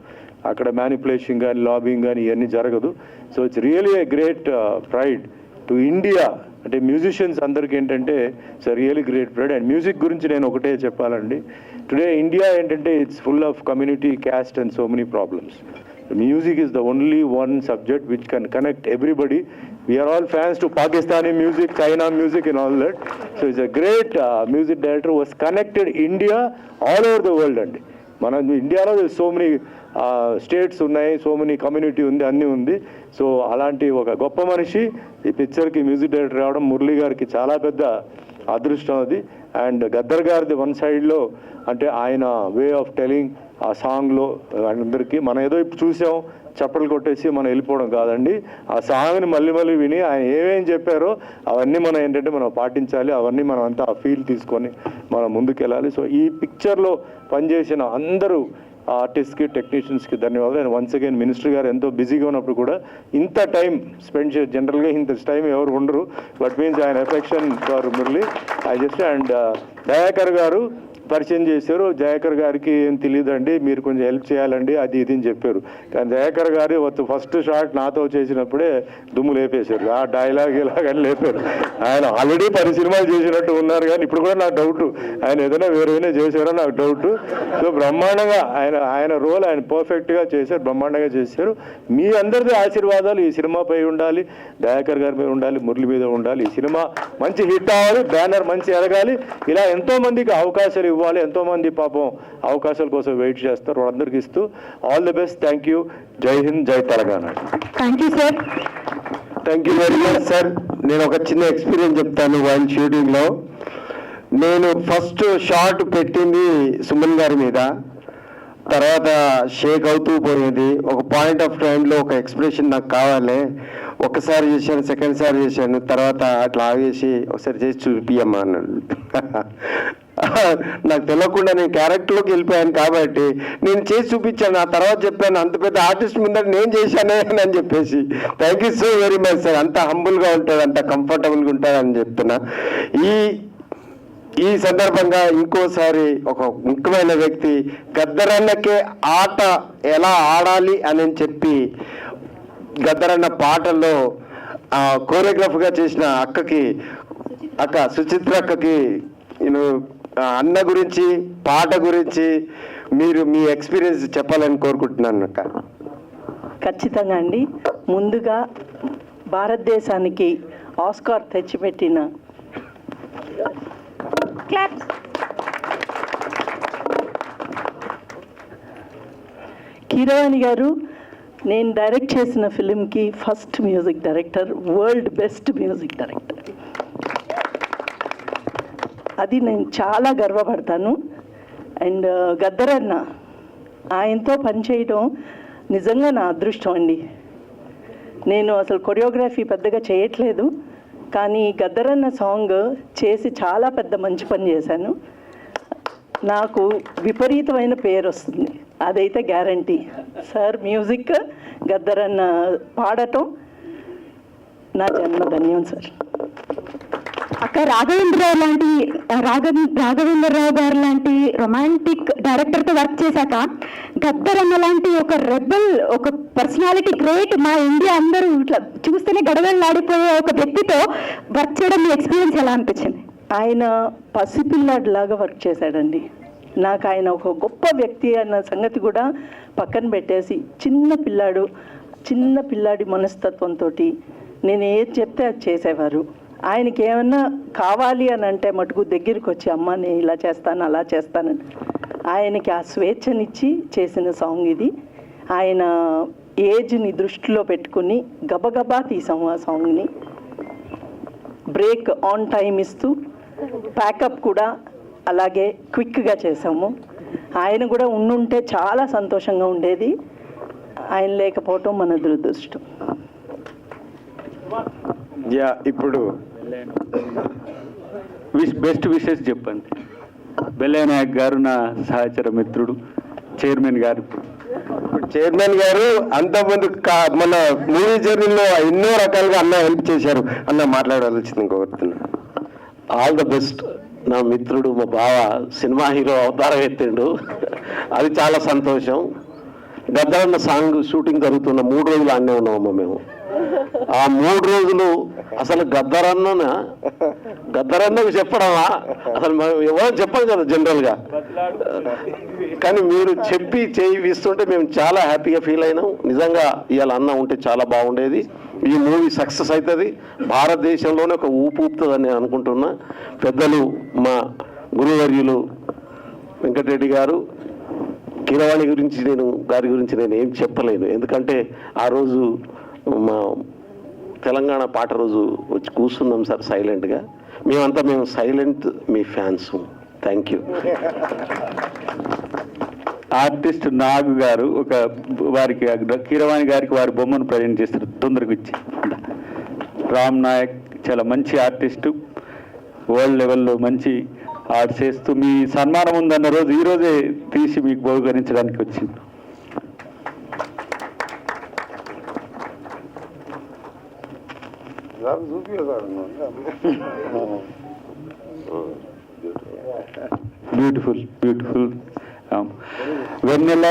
అక్కడ మ్యానిపులేషన్ కానీ లాబింగ్ కానీ ఇవన్నీ జరగదు. So it's really a great pride to India. అంటే మ్యూజిషియన్స్ అందరికీ ఏంటంటే it's really great pride. And music గురించి నేను ఒకటే చెప్పాలండి, టుడే ఇండియా ఏంటంటే it's full of community, caste and so many problems. Music is the only one subject which can connect everybody. We are all fans to Pakistani music, China music and all that. So he's a great music director who has connected India all over the world. And మన ఇండియాలో so many states ఉన్నాయి, so many community ఉంది, అన్నీ ఉంది. So అలాంటి ఒక గొప్ప మనిషి ఈ పిక్చర్కి మ్యూజిక్ డైరెక్టర్ రావడం మురళి గారికి చాలా పెద్ద అదృష్టం అది. అండ్ గద్దర్ గారిది వన్ సైడ్లో అంటే ఆయన వే ఆఫ్ టెలింగ్ ఆ సాంగ్లో అందరికీ మనం ఏదో ఇప్పుడు చూసాం చప్పట్లు కొట్టేసి మనం వెళ్ళిపోవడం కాదండి. ఆ సాంగ్ని మళ్ళీ మళ్ళీ విని ఆయన ఏమేం చెప్పారో అవన్నీ మనం ఏంటంటే మనం పాటించాలి. అవన్నీ మనం అంతా ఆ ఫీల్ తీసుకొని మనం ముందుకెళ్ళాలి. సో ఈ పిక్చర్లో పనిచేసిన అందరూ ఆర్టిస్ట్కి, టెక్నీషియన్స్కి ధన్యవాదాలు. అండ్ వన్స్ అగైన్ మినిస్టర్ గారు ఎంతో బిజీగా ఉన్నప్పుడు కూడా ఇంత టైం స్పెండ్ చేసి, జనరల్గా ఇంత టైం ఎవరు ఉండరు, బట్ మీన్స్ ఆయన affection for Murali I just. And Dayakar గారు పరిచయం చేశారు. దయాకర్ గారికి ఏం తెలియదండి, మీరు కొంచెం హెల్ప్ చేయాలండి అది ఇది అని చెప్పారు. కానీ దయాకర్ గారు ఫస్ట్ షాట్ నాతో చేసినప్పుడే దుమ్ము లేపేశారు. ఆ డైలాగ్ ఇలాగని లేపారు. ఆయన ఆల్రెడీ 10 సినిమాలు చేసినట్టు ఉన్నారు, కానీ ఇప్పుడు కూడా నాకు డౌట్ ఆయన ఏదైనా వేరేనే చేశారో నాకు డౌట్. సో బ్రహ్మాండంగా ఆయన రోల్ ఆయన పర్ఫెక్ట్గా చేశారు, బ్రహ్మాండంగా చేశారు. మీ అందరిది ఆశీర్వాదాలు ఈ సినిమాపై ఉండాలి, దయాకర్ గారి మీద ఉండాలి, మురళి మీద ఉండాలి. ఈ సినిమా మంచి హిట్ అవ్వాలి, బ్యానర్ మంచి ఎదగాలి. ఇలా ఎంతోమందికి అవకాశాలు ఇవ్వాలి, ఎంతోమంది పాపం అవకాశాల కోసం వెయిట్ చేస్తారు, వాళ్ళందరికీ ఇస్తూ all the best. Thank you. జై హింద్, జై Telangana. Thank you sir. Thank you very much sir. నేను ఒక చిన్న ఎక్స్పీరియన్స్ చెప్తాను. వైల్ షూటింగ్లో నేను ఫస్ట్ షాట్ పెట్టింది సుమన్ గారి మీద, తర్వాత షేక్ అవుతూ పోయేది. ఒక పాయింట్ ఆఫ్ టైంలో ఒక ఎక్స్ప్రెషన్ నాకు కావాలి, ఒకసారి చేశాను, సెకండ్ సారి చేశాను, తర్వాత అట్లా ఆగేసి ఒకసారి చేసి చూపియమ్మా అన్నాడు. నాకు తెలియకుండా నేను క్యారెక్టర్లోకి వెళ్ళిపోయాను కాబట్టి నేను చేసి చూపించాను. ఆ తర్వాత చెప్పాను అంత పెద్ద ఆర్టిస్ట్ ముందర నేను చేశానే అని చెప్పేసి. Thank you so very much sir. అంత హంబుల్గా ఉంటాడు, అంత కంఫర్టబుల్గా ఉంటాడు అని చెప్తున్నా. ఈ సందర్భంగా ఇంకోసారి ఒక ముఖ్యమైన వ్యక్తి గద్దరన్నకే ఆట ఎలా ఆడాలి అని చెప్పి గద్దరన్న పాటల్లో కోరియోగ్రాఫ్గా చేసిన అక్క సుచిత్ర అక్కకి నేను అన్న గురించి పాట గురించి మీరు మీ ఎక్స్పీరియన్స్ చెప్పాలని కోరుకుంటున్నాను అక్క. ఖచ్చితంగా అండి. ముందుగా భారతదేశానికి ఆస్కార్ తెచ్చిపెట్టిన కీరవాణి గారు నేను డైరెక్ట్ చేసిన ఫిలింకి first music director, world best music director. అది నేను చాలా గర్వపడతాను. అండ్ గద్దరన్న ఆయనతో పనిచేయడం నిజంగా నా అదృష్టం అండి. నేను అసలు కొరియోగ్రఫీ పెద్దగా చేయట్లేదు, కానీ గద్దరన్న సాంగ్ చేసి చాలా పెద్ద మంచి పని చేశాను. నాకు విపరీతమైన పేరు వస్తుంది, అదైతే గ్యారంటీ. సార్ మ్యూజిక్, గద్దరన్న పాడటం నా జన్మధన్యం సార్. అక్క రాఘవేంద్రరావు గారు లాంటి రొమాంటిక్ డైరెక్టర్తో వర్క్ చేశాక గద్దరన్న లాంటి ఒక రెబల్, ఒక పర్సనాలిటీ గ్రేట్, మా ఇండియా అందరూ ఇట్లా చూస్తేనే గడగడలాడిపోయే ఒక వ్యక్తితో వర్క్ చేయడం మీ ఎక్స్పీరియన్స్ ఎలా అనిపించింది? ఆయన పసిపిల్లాడిలాగా వర్క్ చేశాడండి. నాకు ఆయన ఒక గొప్ప వ్యక్తి అన్న సంగతి కూడా పక్కన పెట్టేసి చిన్న పిల్లాడి మనస్తత్వంతో నేను ఏది చెప్తే అది చేసేవారు. ఆయనకి ఏమన్నా కావాలి అని అంటే మటుకు దగ్గరికి వచ్చి అమ్మ నేను ఇలా చేస్తాను అలా చేస్తానని ఆయనకి ఆ స్వేచ్ఛనిచ్చి చేసిన సాంగ్ ఇది. ఆయన ఏజ్ని దృష్టిలో పెట్టుకుని గబగబా తీసాము ఆ సాంగ్ని. బ్రేక్ ఆన్ టైం ఇస్తూ ప్యాకప్ కూడా అలాగే క్విక్గా చేసాము. ఆయన కూడా ఉండుంటే చాలా సంతోషంగా ఉండేది. ఆయన లేకపోవటం మన దురదృష్టం. ఇప్పుడు బెస్ట్ విషెస్ చెప్పండి. బెల్లయ్య నాయక్ గారు నా సహచర మిత్రుడు, చైర్మన్ గారు. చైర్మన్ గారు అంతకుముందు మన మూవీ జర్నీలో ఎన్నో రకాలుగా అన్న హెల్ప్ చేశారు. అన్న మాట్లాడాల్సింది కోరుతున్నా. All the best. నా మిత్రుడు, మా బావ సినిమా హీరో అవతారం ఎత్తిండు, అది చాలా సంతోషం. గద్దరన్న సాంగ్ షూటింగ్ జరుగుతున్న 3 రోజులు అన్నే ఉన్నామమ్మ మేము. ఆ 3 రోజులు అసలు గద్దరన్నకు చెప్పడమా, అసలు ఎవరో చెప్పాలి కదా జనరల్గా, కానీ మీరు చెప్పి చేయిస్తుంటే మేము చాలా హ్యాపీగా ఫీల్ అయినాం. నిజంగా ఇవాళ అన్న ఉంటే చాలా బాగుండేది. ఈ మూవీ సక్సెస్ అవుతుంది, భారతదేశంలోనే ఒక ఊపుతుందని నేను అనుకుంటున్నా. పెద్దలు మా గురువర్యులు వెంకటరెడ్డి గారు, కీరవాణి గారి గురించి నేను ఏం చెప్పలేను. ఎందుకంటే ఆ రోజు మా తెలంగాణ పాట రోజు వచ్చి కూర్చున్నాం సార్ సైలెంట్గా. మేము సైలెంట్, మీ fans. Thank you. Artist Nagu గారు వారికి కీరవాణి గారికి వారి బొమ్మను ప్రజెంట్ చేస్తారు. తొందరగా ఇచ్చి రామ్ నాయక్ చాలా మంచి ఆర్టిస్టు, వరల్డ్ లెవెల్లో మంచి ఆర్ట్ చేస్తూ మీ సన్మానం ఉందన్న రోజు ఈరోజే తీసి మీకు బహుకరించడానికి వచ్చింది. బ్యూటిఫుల్ వెన్నెల,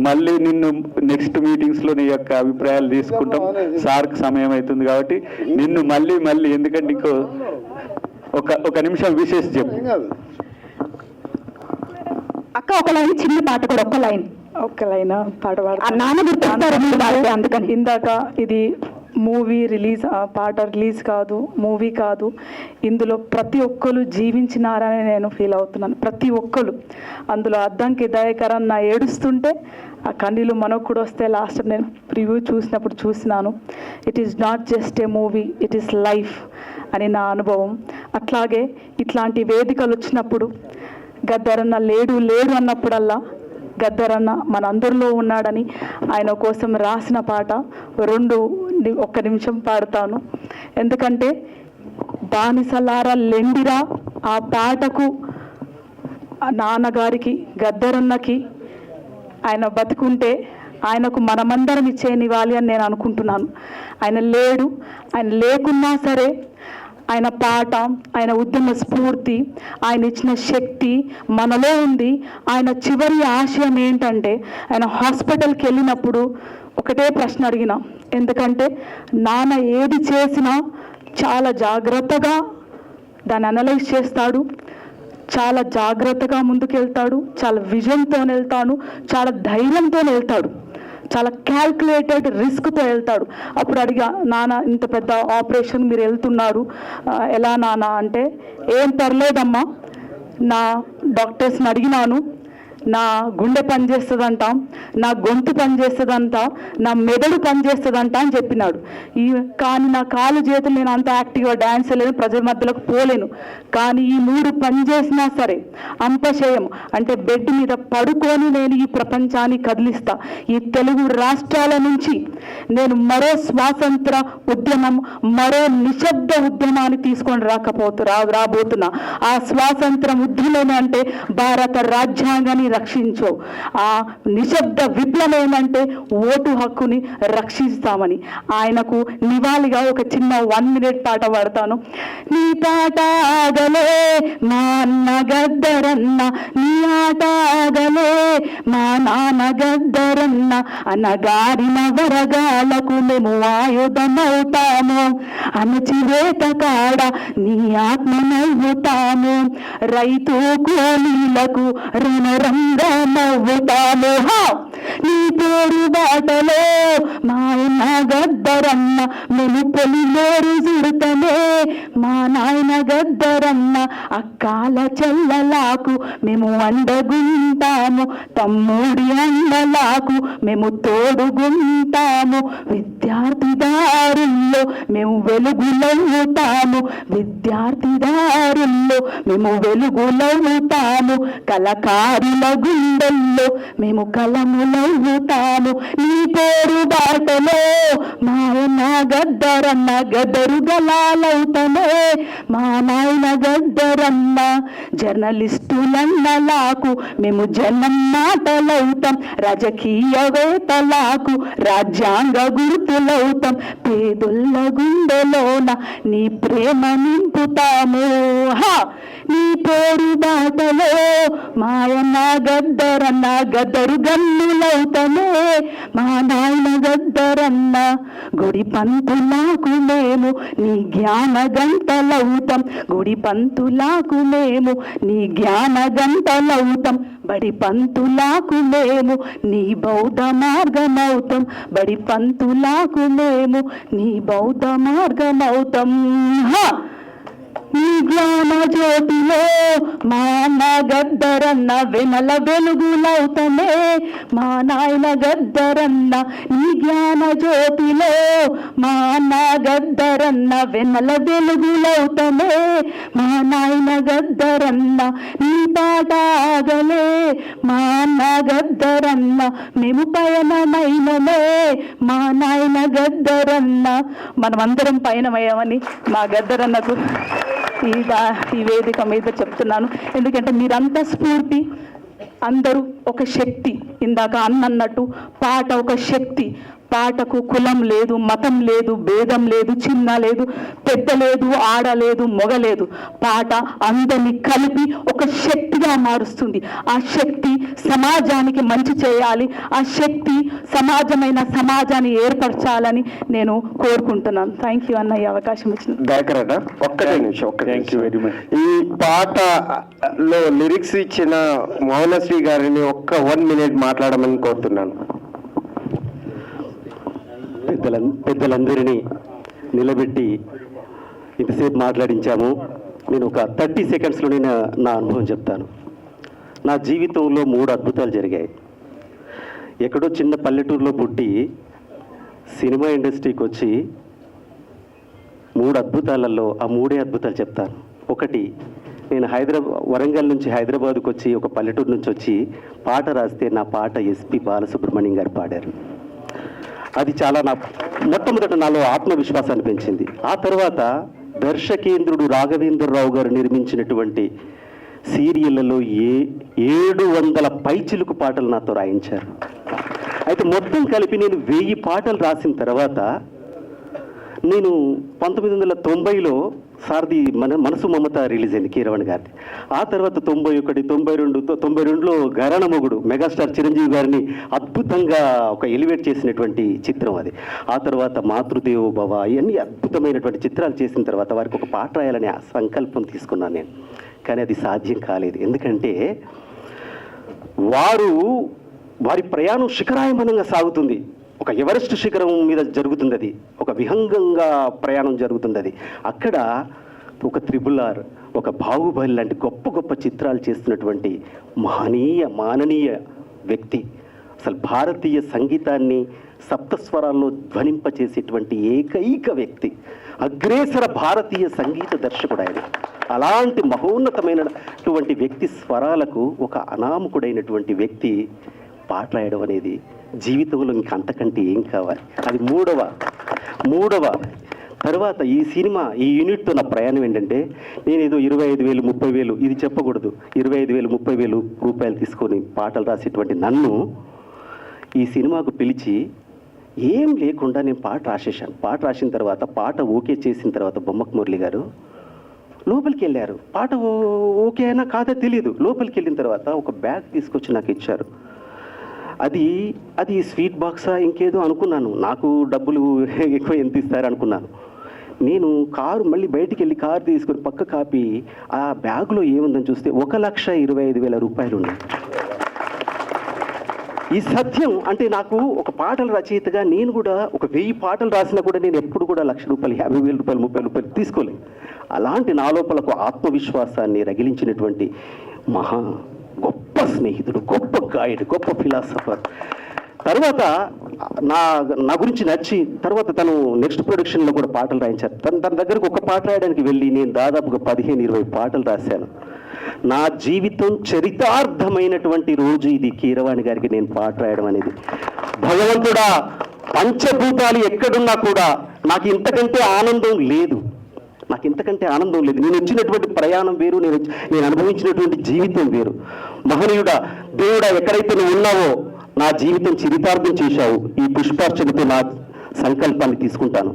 మళ్ళీ నిన్ను నెక్స్ట్ మీటింగ్స్లో నీ యొక్క అభిప్రాయాలు తీసుకుంటాం. సార్కి సమయం అవుతుంది కాబట్టి నిన్ను మళ్ళీ ఎందుకంటే ఇంకో ఒక నిమిషం విశేష చెప్పు అక్క. ఒక లైన్, చిన్న పాట కూడా ఒక్క లైన్ పాట పాడతారు అందుకని. ఇందాక ఇది మూవీ రిలీజ్, పాట రిలీజ్ కాదు, మూవీ కాదు, ఇందులో ప్రతి ఒక్కరు జీవించినారని నేను ఫీల్ అవుతున్నాను. ప్రతి ఒక్కరు అందులో అద్దంకి దయాకరన్న ఏడుస్తుంటే ఆ కన్నీళ్ళు మనకు కూడా వస్తే లాస్ట్ నేను ప్రివ్యూ చూసినప్పుడు చూసినాను. It is not just a movie, it is life అని నా అనుభవం. అట్లాగే ఇట్లాంటి వేదికలు వచ్చినప్పుడు గద్దరన్న లేడు అన్నప్పుడల్లా గద్దరన్న మనందరిలో ఉన్నాడని ఆయన కోసం రాసిన పాట ఒక్క నిమిషం పాడతాను. ఎందుకంటే బానిసలార లెండిరా ఆ పాటకు నాన్నగారికి గద్దరన్నకి ఆయన బతుకుంటే ఆయనకు మనమందరం ఇచ్చేనివ్వాలి అని నేను అనుకుంటున్నాను. ఆయన లేడు, ఆయన లేకున్నా సరే ఆయన పాట, ఆయన ఉద్యమ స్ఫూర్తి, ఆయన ఇచ్చిన శక్తి మనలో ఉంది. ఆయన చివరి ఆశయం ఏంటంటే ఆయన హాస్పిటల్కి వెళ్ళినప్పుడు ఒకటే ప్రశ్న అడిగిన, ఎందుకంటే నాన్న ఏది చేసినా చాలా జాగ్రత్తగా దాన్ని అనలైజ్ చేస్తాడు, చాలా జాగ్రత్తగా ముందుకెళ్తాడు, చాలా విజన్తో వెళ్తాడు, చాలా ధైర్యంతో వెళ్తాడు, చాలా క్యాల్కులేటెడ్ రిస్క్తో వెళ్తాడు. అప్పుడు అడిగా, నాన్న ఇంత పెద్ద ఆపరేషన్ మీరు వెళ్తున్నారు ఎలా నాన్న అంటే, ఏం పర్లేదమ్మా, నా డాక్టర్స్ని అడిగినాను, నా గుండె పనిచేస్తుందంట, నా గొంతు పనిచేస్తుందంట, నా మెదడు పనిచేస్తుందంట అని చెప్పినాడు. కానీ నా కాలు చేతులు నేను అంత యాక్టివ్గా డ్యాన్స్ చేయలేను, ప్రజల మధ్యలోకి పోలేను, కానీ ఈ 3 పనిచేసినా సరే అంపశయం అంటే బెడ్ మీద పడుకొని నేను ఈ ప్రపంచాన్ని కదిలిస్తా. ఈ తెలుగు రాష్ట్రాల నుంచి నేను మరో స్వాతంత్ర ఉద్యమం, మరో నిశ్శబ్ద ఉద్యమాన్ని తీసుకొని రాబోతున్నా. ఆ స్వాతంత్ర ఉద్యమం అంటే భారత రాజ్యాంగాన్ని రక్షించో, ఆ నిశ్శబ్ద విప్లవం ఏమంటే ఓటు హక్కుని రక్షిస్తామని. ఆయనకు నివాళిగా ఒక చిన్న 1 minute పాట పాడతాను. నీ పాట ఆగలే మా అన్న గద్దరన్న, నీ ఆట ఆగలే మా నాన్న గద్దరన్న, అన్నగారిన వరగాలకు మేము ఆయుధమవుతాము, అణచివేత కాడ నీ ఆత్మ నవ్వుతాము, రైతు కూలీలకు రణరంగ నవ్వుతాము. నీ పేరు బాటలో మాయన గద్దరన్న, మేము పొలిలేరు చుడతమే మా నాయన గద్దరన్న, అక్కాల చెల్లలాకు మేము అండగుంటాము, తమ్ముడి అన్నలాకు మేము తోడుగుంటాము, విద్యార్థి దారుల్లో మేము వెలుగులవుతాము, విద్యార్థి దారుల్లో మేము వెలుగులవుతాము, కళకారుల గుండెల్లో మేము కలములవుతాము. నీ పేరు బాటలో మాయన గద్దరన్న, గదరు గలాలవుతామే మా నాయన గద్దరన్న, జర్నలిస్టులన్నలాకు మేము జనం మాటలవుతాం, రాజకీయవేత్తలకు రాజ్యాంగ గుర్తులవుతాం, పేదొల్ల గుండెలోన నీ ప్రేమ నింపుతాము. నీ పేరు బాటలో మాయన్న గద్దరన్న, గద్దరు గన్నులవుతామే మా నాయన గద్దరన్న, గుడి పంతులకు మేము నీ జ్ఞాన గంటలవుతాం, గుడి పంతులకు మేము నీ జ్ఞాన గంటలవుతాం, బడి పంతులకు మేము నీ బౌద్ధ మార్గమవుతాం, బడి పంతులకు మేము నీ బౌద్ధ మార్గమవుతాం. నీ జ్ఞాన జ్యోతిలో మా అన్న గద్దరన్న, వెనల వెలుగులవుతామే మా నాయన గద్దరన్న, నీ జ్ఞాన జ్యోతిలో మా అన్న గద్దరన్న, వెనల వెలుగులవుతామే మా నాయన గద్దరన్న, నీ పాట ఆగలే మా అన్న గద్దరన్న, మేము పయనమైనమే మా నాయన గద్దరన్న. మనమందరం పయనమయ్యామని మా గద్దరన్నకు ఈ వేదిక మీద చెప్తున్నాను. ఎందుకంటే మీరంతా స్ఫూర్తి, అందరూ ఒక శక్తి. ఇందాక అన్నట్టు పాట ఒక శక్తి. పాటకు కులం లేదు, మతం లేదు, భేదం లేదు, చిన్న లేదు, పెద్ద లేదు, ఆడ లేదు, మొగ లేదు. పాట అందరినీ కలిపి ఒక శక్తిగా మారుస్తుంది. ఆ శక్తి సమాజానికి మంచి చేయాలి, ఆ శక్తి సమాజాన్ని ఏర్పరచాలని నేను కోరుకుంటున్నాను. థ్యాంక్ యూ అన్న ఈ అవకాశం ఇచ్చిన. దయకరట ఒక్కటే నిమిషం. Thank you very much. ఈ పాటలో లిరిక్స్ ఇచ్చిన మౌనశ్రీ గారిని ఒక్క 1 minute మాట్లాడమని కోరుతున్నాను. పెద్దలందరినీ నిలబెట్టి ఇంతసేపు మాట్లాడించాము. నేను ఒక 30 secondsలోనే నా అనుభవం చెప్తాను. నా జీవితంలో 3 అద్భుతాలు జరిగాయి. ఎక్కడో చిన్న పల్లెటూరులో పుట్టి సినిమా ఇండస్ట్రీకి వచ్చి 3 అద్భుతాలలో ఆ 3 అద్భుతాలు చెప్తాను. ఒకటి, నేను వరంగల్ నుంచి హైదరాబాద్కు వచ్చి ఒక పల్లెటూరు నుంచి వచ్చి పాట రాస్తే నా పాట ఎస్పి బాలసుబ్రహ్మణ్యం గారు పాడారు. అది చాలా మొట్టమొదట నాలో ఆత్మవిశ్వాసాన్ని పెంచింది. ఆ తర్వాత దర్శకేంద్రుడు రాఘవేంద్రరావు గారు నిర్మించినటువంటి సీరియళ్లలో 700 పైచిలుకు పాటలు నాతో రాయించారు. అయితే మొత్తం కలిపి నేను 1000 పాటలు రాసిన తర్వాత నేను 1990లో సారథి మనసు మమత రిలీజ్ అయింది కీరవాణి గారిది. ఆ తర్వాత 91, 92లో ఘరాన మొగుడు మెగాస్టార్ చిరంజీవి గారిని అద్భుతంగా ఒక ఎలివేట్ చేసినటువంటి చిత్రం అది. ఆ తర్వాత మాతృదేవో భవ, ఇవన్నీ అద్భుతమైనటువంటి చిత్రాలు చేసిన తర్వాత వారికి ఒక పాట రాయాలనే సంకల్పం తీసుకున్నాను నేను. కానీ అది సాధ్యం కాలేదు. ఎందుకంటే వారి ప్రయాణం శిఖరాయమానంగా సాగుతుంది. ఒక ఎవరెస్ట్ శిఖరం మీద జరుగుతుంది, అది ఒక విహంగంగా ప్రయాణం జరుగుతుంది. అది అక్కడ ఒక RRR, ఒక బాహుబలి లాంటి గొప్ప గొప్ప చిత్రాలు చేస్తున్నటువంటి మాననీయ వ్యక్తి. అసలు భారతీయ సంగీతాన్ని సప్తస్వరాల్లో ధ్వనింపచేసేటువంటి ఏకైక వ్యక్తి, అగ్రేసర భారతీయ సంగీత దర్శకుడు ఆయన. అలాంటి మహోన్నతమైనటువంటి వ్యక్తి స్వరాలకు ఒక అనామకుడైనటువంటి వ్యక్తి పాట రాయడం అనేది జీవితంలో ఇంక అంతకంటే ఏం కావాలి. అది మూడవ తర్వాత ఈ సినిమా, ఈ యూనిట్తో నా ప్రయాణం ఏంటంటే, నేను ఏదో 25,000 30,000 ఇది చెప్పకూడదు, 25,000 30,000 రూపాయలు తీసుకొని పాటలు రాసేటువంటి నన్ను ఈ సినిమాకు పిలిచి ఏం లేకుండా నేను పాట రాసేసాను. పాట రాసిన తర్వాత పాట ఓకే చేసిన తర్వాత బొమ్మకు మురళి గారు లోపలికి వెళ్ళారు. పాట ఓకే అయినా కాదో తెలియదు. లోపలికి వెళ్ళిన తర్వాత ఒక బ్యాగ్ తీసుకొచ్చి నాకు ఇచ్చారు. అది స్వీట్ బాక్సా ఇంకేదో అనుకున్నాను. నాకు డబ్బులు ఎక్కువ ఎంత ఇస్తారు అనుకున్నాను. నేను మళ్ళీ బయటికి వెళ్ళి కారు తీసుకొని పక్క కాపీ ఆ బ్యాగ్లో ఏముందని చూస్తే 1,25,000 రూపాయలు ఉన్నాయి. ఈ సత్యం అంటే నాకు ఒక పాటల రచయితగా నేను కూడా ఒక 1000 పాటలు రాసినా కూడా నేను ఎప్పుడు కూడా 1,00,000 రూపాయలు 50,000 రూపాయలు 30,000 రూపాయలు తీసుకోలేదు. అలాంటి నా లోపలకు ఆత్మవిశ్వాసాన్ని రగిలించినటువంటి గొప్ప స్నేహితుడు, గొప్ప గైడ్, గొప్ప ఫిలాసఫర్. తర్వాత నా గురించి నచ్చి తర్వాత తను నెక్స్ట్ ప్రొడక్షన్లో కూడా పాటలు రాయించారు. తన దగ్గరకు ఒక పాట రాయడానికి వెళ్ళి నేను దాదాపుగా 15-20 పాటలు రాశాను. నా జీవితం చరితార్థమైనటువంటి రోజు ఇది కీరవాణి గారికి నేను పాట రాయడం అనేది. భగవంతుడా, పంచభూతాలు ఎక్కడున్నా కూడా నాకు ఇంతకంటే ఆనందం లేదు. నేను వచ్చినటువంటి ప్రయాణం వేరు, నేను అనుభవించినటువంటి జీవితం వేరు. మహనీయుడా, దేవుడా, ఎక్కడైతే నువ్వు ఉన్నావో నా జీవితం చరితార్థం చేశావు. ఈ పుష్పార్చనతో నా సంకల్పాన్ని తీసుకుంటాను.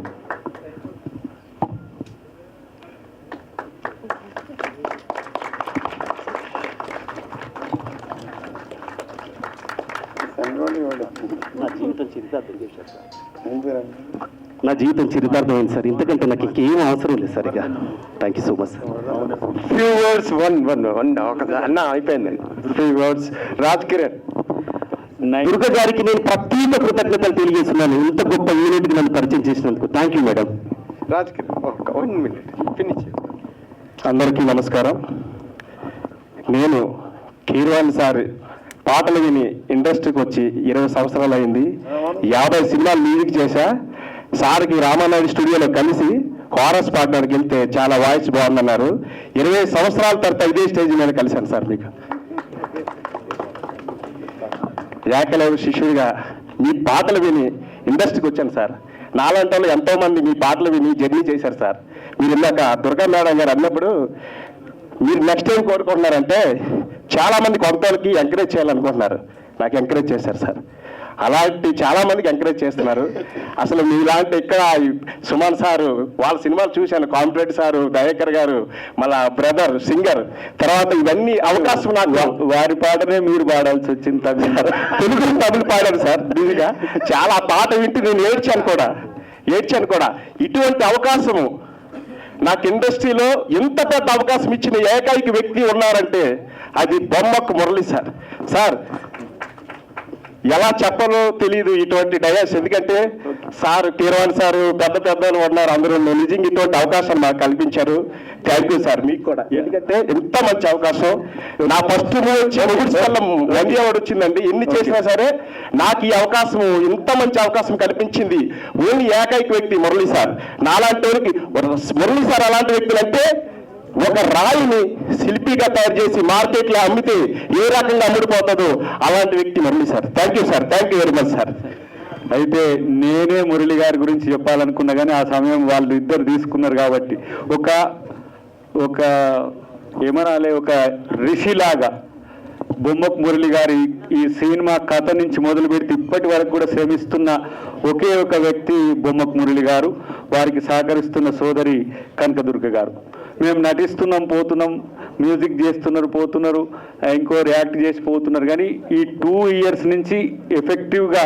నా జీవితం చరితార్థమైంది సార్. ఇంతకంటే నాకు ఇంకేం అవసరం లేదు సార్. ఇక thank you so much sir. Few words అన్న అయిపోయిందండి. 3 words. రాజ్ కిరణ్. దుర్గ గారికి నేను ప్రత్యేక కృతజ్ఞతలు తెలియజేస్తున్నాను. ఇంత గొప్ప యూనిట్కి నన్ను పరిచయం చేసినందుకు thank you madam. Raj Kiran 1 minute finish. అందరికీ నమస్కారం. నేను కీరవాణి సార్ పాటలు విని ఇండస్ట్రీకి వచ్చి 20 సంవత్సరాలు అయింది. 50 సినిమాలు మ్యూజిక్ చేశా. సార్కి రామానాయుడు స్టూడియోలో కలిసి కోరస్ పాడడానికి వెళ్తే చాలా వాయిస్ బాగుందన్నారు. 20 సంవత్సరాల తర్వాత ఇదే స్టేజ్ మీద కలిశాను సార్. మీకు ఏకలవ్య శిష్యుడిగా మీ పాటలు విని ఇండస్ట్రీకి వచ్చాను సార్. నాలాంటి వాళ్ళు ఎంతోమంది మీ పాటలు విని జర్నీ చేశారు సార్. మీరు ఇందాక దుర్గా మేడం గారు అన్నప్పుడు మీరు నెక్స్ట్ టైం కోరుకుంటున్నారంటే చాలామంది కొత్త వాళ్ళకి ఎంకరేజ్ చేయాలనుకుంటున్నారు. నాకు ఎంకరేజ్ చేశారు సార్. అలాంటి చాలామందికి ఎంకరేజ్ చేస్తున్నారు. అసలు మీలాంటి ఇక్కడ సుమన్ సారు వాళ్ళ సినిమాలు చూశాను. కాంపిటేట్ సారు, దయాకర్ గారు, మళ్ళా బ్రదర్ సింగర్. తర్వాత ఇవన్నీ అవకాశం నాకు. వారి పాటనే మీరు పాడాల్సి వచ్చింది. తెలుగు తమిళ పాడారు సార్. నిజంగా చాలా పాట వింటూ నేను ఏడ్చాను కూడా. ఇటువంటి అవకాశము నాకు ఇండస్ట్రీలో ఎంత పెద్ద అవకాశం ఇచ్చిన ఏకైక వ్యక్తి ఉన్నారంటే అది బొమ్మకు మురళి సార్. ఎలా చెప్పాలో తెలియదు ఇటువంటి డయాస్. ఎందుకంటే సార్ కీరవాణి సారు పెద్దలు ఉన్నారు, అందరూ నిజంగా ఇటువంటి అవకాశం నాకు కల్పించారు. థ్యాంక్ యూ సార్ మీకు కూడా. ఎందుకంటే ఎంత మంచి అవకాశం. నా ఫస్ట్ వండియావాడు వచ్చిందండి. ఎన్ని చేసినా సరే నాకు ఈ అవకాశం, ఇంత మంచి అవకాశం కల్పించింది ఓన్లీ ఏకైక వ్యక్తి మురళీ సార్. నాలాంటి వారికి మురళీ సార్ అలాంటి వ్యక్తులు అంటే ఒక రాయిని శిల్పిగా తయారు చేసి మార్కెట్లో అమ్మితే ఏ రకంగా అమ్ముడిపోతుందో అలాంటి వ్యక్తి Murali sir. Thank you sir, thank you very much sir. అయితే నేనే మురళి గారి గురించి చెప్పాలనుకున్నా కానీ ఆ సమయం వాళ్ళు ఇద్దరు తీసుకున్నారు కాబట్టి ఒక ఏమనాలే, ఒక ఋషిలాగా బొమ్మకు మురళి గారి ఈ సినిమా కథ నుంచి మొదలు పెడితే ఇప్పటి వరకు కూడా శ్రమిస్తున్న ఒకే ఒక వ్యక్తి బొమ్మకు మురళి గారు. వారికి సహకరిస్తున్న సోదరి కనకదుర్గ గారు. మేము నటిస్తున్నాం, పోతున్నాం, మ్యూజిక్ చేస్తున్నారు, పోతున్నారు, ఇంకోరు యాక్ట్ చేసి పోతున్నారు. కానీ ఈ 2 years నుంచి ఎఫెక్టివ్గా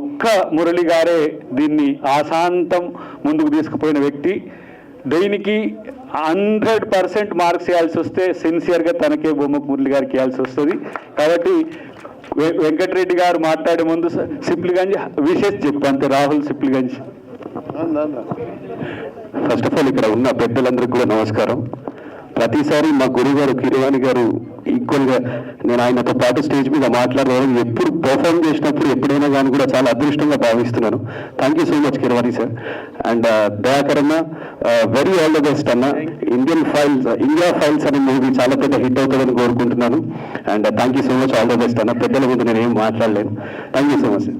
ఒక్క మురళి గారే దీన్ని ఆశాంతం ముందుకు తీసుకుపోయిన వ్యక్తి. దీనికి 100% మార్క్స్ ఇవ్వాల్సి వస్తే సిన్సియర్గా తనకే బొమ్మకు మురళి గారికి ఇవ్వాల్సి వస్తుంది. కాబట్టి వెంకటరెడ్డి గారు మాట్లాడే ముందు సిప్లిగంజ్ విషెస్ చెప్పు అంతే. Rahul Sipligunj. First of all ఇక్కడ ఉన్న పెద్దలందరికీ కూడా నమస్కారం. ప్రతిసారి మా గురువు గారు కీరవాణి గారు ఈక్వల్గా నేను ఆయనతో పాటు స్టేజ్ మీద మాట్లాడడం, ఎప్పుడు పర్ఫార్మ్ చేసినప్పుడు ఎప్పుడైనా కానీ కూడా చాలా అదృష్టంగా భావిస్తున్నాను. Thank you so much Keeravani sir. And Dayakar అన్న, వెరీ ఆల్ ద బెస్ట్ అన్న. ఇండియా ఫైల్స్ అనే మూవీ చాలా పెద్ద హిట్ అవుతుందని కోరుకుంటున్నాను. And thank you so much, all the best అన్న. పెద్దల ముందు నేను ఏం మాట్లాడలేను. Thank you so much.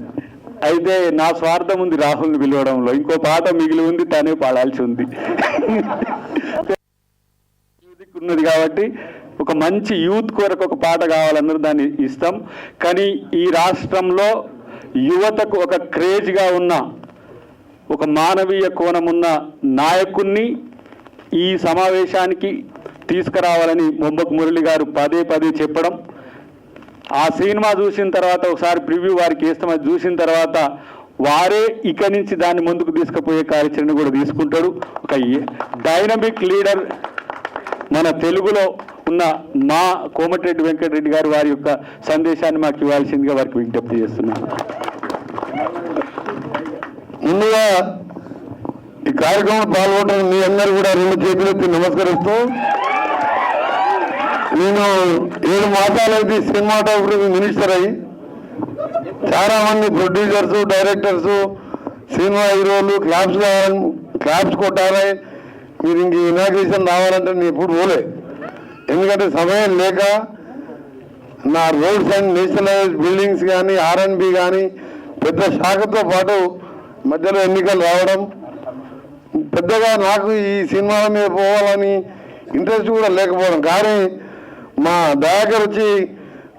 అయితే నా స్వార్థం ఉంది రాహుల్ని పిలవడంలో. ఇంకో పాట మిగిలి ఉంది, తనే పాడాల్సి ఉంది ఉన్నది కాబట్టి ఒక మంచి యూత్ కొరకు ఒక పాట కావాలన్నారు, దాన్ని ఇస్తాం. కానీ ఈ రాష్ట్రంలో యువతకు ఒక క్రేజ్గా ఉన్న, ఒక మానవీయ కోణం ఉన్న నాయకుణ్ణి ఈ సమావేశానికి తీసుకురావాలని బొమ్మకు మురళి గారు పదే చెప్పడం, ఆ సినిమా చూసిన తర్వాత ఒకసారి ప్రివ్యూ వారికి వేస్తామని చూసిన తర్వాత వారే ఇక నుంచి దాన్ని ముందుకు తీసుకుపోయే కార్యాచరణ కూడా తీసుకుంటాడు. ఒక డైనమిక్ లీడర్ మన తెలుగులో ఉన్న మా కోమటిరెడ్డి వెంకటరెడ్డి గారు వారి యొక్క సందేశాన్ని మాకు ఇవ్వాల్సిందిగా వారికి విజ్ఞప్తి చేస్తున్నాను. ముందుగా ఈ కార్యక్రమంలో పాల్గొంటున్న మీ అందరూ కూడా 2 చేతులెత్తి నమస్కరిస్తూ, నేను 7 మాసాలైతే సినిమాటోగ్రఫీ మినిస్టర్ అయ్యి చాలా మంది ప్రొడ్యూసర్స్, డైరెక్టర్స్, సినిమా హీరోలు క్లాప్స్ కొట్టాలి, మీరు ఇంక ఇనాగ్రేషన్ రావాలంటే నేను ఎప్పుడు పోలే. ఎందుకంటే సమయం లేక నా రోడ్స్ అండ్ నేషనలైజ్ బిల్డింగ్స్ కానీ, R&B కానీ పెద్ద శాఖతో పాటు మధ్యలో ఎన్నికలు రావడం, పెద్దగా నాకు ఈ సినిమాల మీద పోవాలని ఇంట్రెస్ట్ కూడా లేకపోవడం. కానీ మా దయాకర్ వచ్చి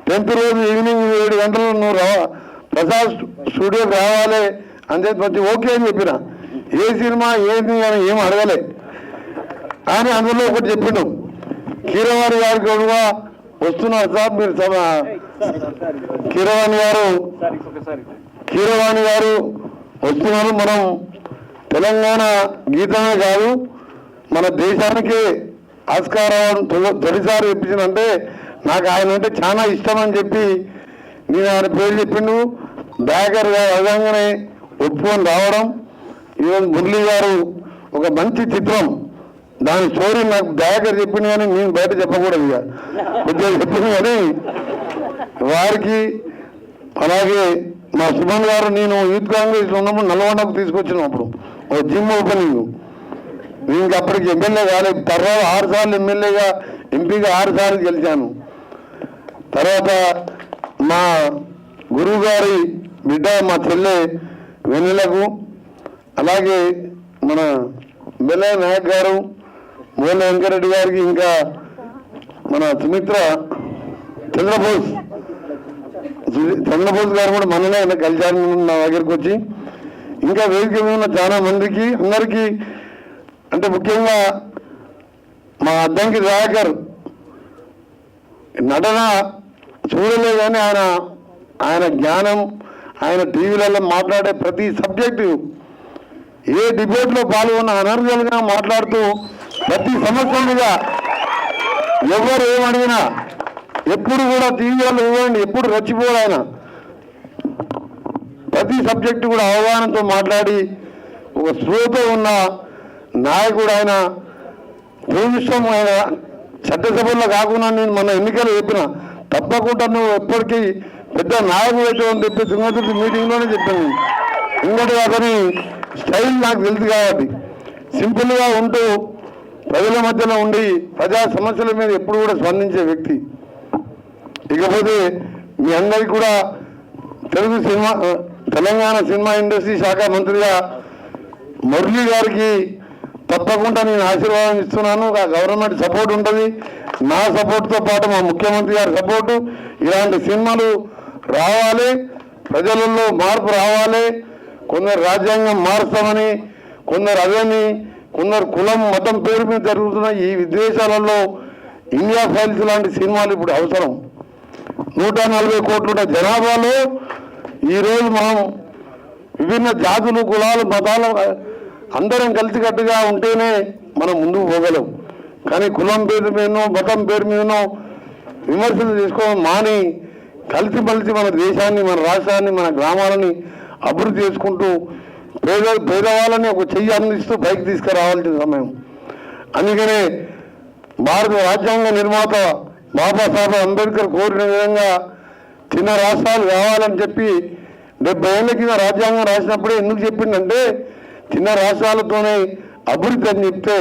10th రోజు ఈవినింగ్ 7 గంటలు నువ్వు ప్రసాద్ స్టూడియోకి రావాలి అని చెప్పి మంచి ఓకే అని చెప్పిన. ఏ సినిమా ఏంటి అని ఏం అడగలే. కానీ అందులో ఒకటి చెప్పిండు, కీరవాణి గారికి కూడా వస్తున్నారు సార్ మీరు. కీరవాణి గారు వస్తున్నారు. మనం తెలంగాణ గీతమే కాదు, మన దేశానికే ఆస్కార్ అవార్డు తొలిసారి ఇప్పించిందంటే నాకు ఆయన అంటే చాలా ఇష్టం అని చెప్పి నేను ఆయన పేరు చెప్పిండు. దయాకర్ గారు అదనంగానే ఒప్పుకొని రావడం. ఈరోజు మురళి గారు ఒక మంచి చిత్రం, దాని స్టోరీ నాకు దయాకర్ చెప్పింది కానీ నేను బయట చెప్పకూడదు, ఇక కొద్దిగా చెప్పింది. కానీ వారికి అలాగే మా సుమన్ గారు, నేను యూత్ కాంగ్రెస్లో ఉన్నప్పుడు నల్గొండకు తీసుకొచ్చినప్పుడు ఒక జిమ్ ఓపెనింగ్, నేను అప్పటికి ఎమ్మెల్యే కాలేదు. తర్వాత 6 సార్లు ఎమ్మెల్యేగా, ఎంపీగా 6 సార్లు గెలిచాను. తర్వాత మా గురువు గారి బిడ్డ మా చెల్లె వెన్నెలకు, అలాగే మన బెల్లయ్య నాయక్ గారు, మోహన్ వెంకరెడ్డి గారికి, ఇంకా మన సుమిత్ర చంద్రబోస్ గారు కూడా మననే కలిశారు నా దగ్గరికి వచ్చి. ఇంకా వేదిక మీద ఉన్న చాలా మందికి అందరికీ, అంటే ముఖ్యంగా మా అద్దంకి దయాకర్ నటన చూడలే కానీ ఆయన జ్ఞానం, ఆయన టీవీలలో మాట్లాడే ప్రతి సబ్జెక్టు, ఏ డిబేట్లో పాల్గొన్న అనర్గల్గా మాట్లాడుతూ ప్రతి సమస్య మీద ఎవరు ఏమడిగినా ఎప్పుడు కూడా టీవీలో ఇవ్వండి, ఎప్పుడు రెచ్చిపోడు ఆయన. ప్రతి సబ్జెక్టు కూడా అవగాహనతో మాట్లాడి ఒక స్పృహతో ఉన్న నాయకుడు ఆయన. భూమిష్టం ఆయన చట్టసభల్లో కాకుండా నేను మన ఎన్నికలు చెప్పిన తప్పకుండా నువ్వు ఎప్పటికీ పెద్ద నాయకుడు అయితే అని చెప్పి తుంగతుర్తి మీటింగ్లోనే చెప్పాను. ఇంకటి అతని స్టైల్ నాకు తెలుసు కాబట్టి సింపుల్గా ఉంటూ ప్రజల మధ్యలో ఉండి ప్రజా సమస్యల మీద ఎప్పుడు కూడా స్పందించే వ్యక్తి. ఇకపోతే మీ అందరికీ కూడా తెలంగాణ సినిమా ఇండస్ట్రీ శాఖ మంత్రిగా మురళీ గారికి తప్పకుండా నేను ఆశీర్వాదం ఇస్తున్నాను. గవర్నమెంట్ సపోర్ట్ ఉంటుంది, నా సపోర్ట్తో పాటు మా ముఖ్యమంత్రి గారి సపోర్టు. ఇలాంటి సినిమాలు రావాలి, ప్రజలలో మార్పు రావాలి. కొందరు రాజ్యాంగం మారుస్తామని, కొందరు అదని, కొందరు కులం మతం పేరు మీద జరుగుతున్న ఈ విదేశాలలో ఇండియా ఫైల్స్ లాంటి సినిమాలు ఇప్పుడు అవసరం. 140 కోట్ల జనాభాలో ఈరోజు మనం విభిన్న జాతులు కులాలు మతాలు అందరం కలిసికట్టుగా ఉంటేనే మనం ముందుకు పోగలం. కానీ కులం పేరు మీదనో మతం పేరు మీదనో విమర్శలు చేసుకోవడం మాని కలిసిమలిసి మన దేశాన్ని, మన రాష్ట్రాన్ని, మన గ్రామాలని అభివృద్ధి చేసుకుంటూ పేదవాళ్ళని ఒక చెయ్యి అందిస్తూ పైకి తీసుకురావాల్సిన సమయం. అందుకనే భారత రాజ్యాంగ నిర్మాత బాబాసాహెబ్ అంబేద్కర్ కోరిన విధంగా చిన్న రాష్ట్రాలు కావాలని చెప్పి 70 ఏళ్ళ కింద రాజ్యాంగం రాసినప్పుడే ఎందుకు చెప్పిందంటే చిన్న రాష్ట్రాలతోనే అభివృద్ధి అని చెప్తే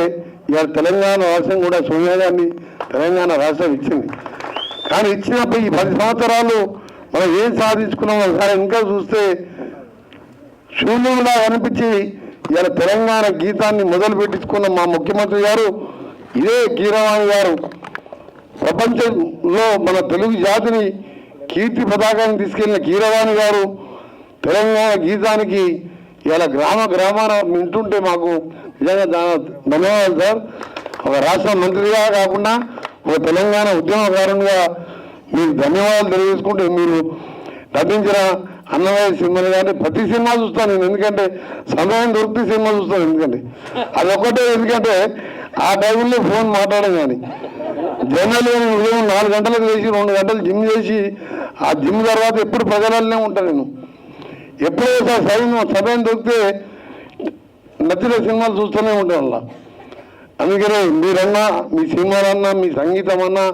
ఇవాళ తెలంగాణ రాష్ట్రం కూడా సోనియా గాంధీ తెలంగాణ రాష్ట్రం ఇచ్చింది. కానీ ఇచ్చినప్పుడు ఈ 10 సంవత్సరాలు మనం ఏం సాధించుకున్నాం ఒకసారి ఇంకా చూస్తే శూన్యంలా అనిపించి ఇవాళ తెలంగాణ గీతాన్ని మొదలు పెట్టించుకున్న మా ముఖ్యమంత్రి గారు ఇదే కీరవాణి గారు ప్రపంచంలో మన తెలుగు జాతిని కీర్తి పతాకాన్ని తీసుకెళ్లిన కీరవాణి గారు తెలంగాణ గీతానికి ఇలా గ్రామాన వింటుంటే మాకు నిజంగా ధన్యవాదాలు సార్. ఒక రాష్ట్ర మంత్రిగా కాకుండా ఒక తెలంగాణ ఉద్యమకారునిగా మీకు ధన్యవాదాలు తెలియజేసుకుంటే మీరు నటించిన అన్నమయ్య సినిమాలు కానీ ప్రతి సినిమా చూస్తాను నేను. ఎందుకంటే సమయం దొరికితే సినిమా చూస్తాను. ఎందుకంటే అదొక్కటే, ఎందుకంటే ఆ టైంలో ఫోన్ మాట్లాడడం కానీ జనరల్గా నేను ఉదయం 4 గంటలకు లేచి 2 గంటలు జిమ్ చేసి ఆ జిమ్ తర్వాత ఎప్పుడు ప్రజలనే ఉంటాను నేను. ఎప్పుడో సమయం దొరికితే నచ్చిన సినిమాలు చూస్తూనే ఉంటాను అలా. అందుకనే మీరన్నా, మీ సినిమాలన్నా, మీ సంగీతం అన్నా,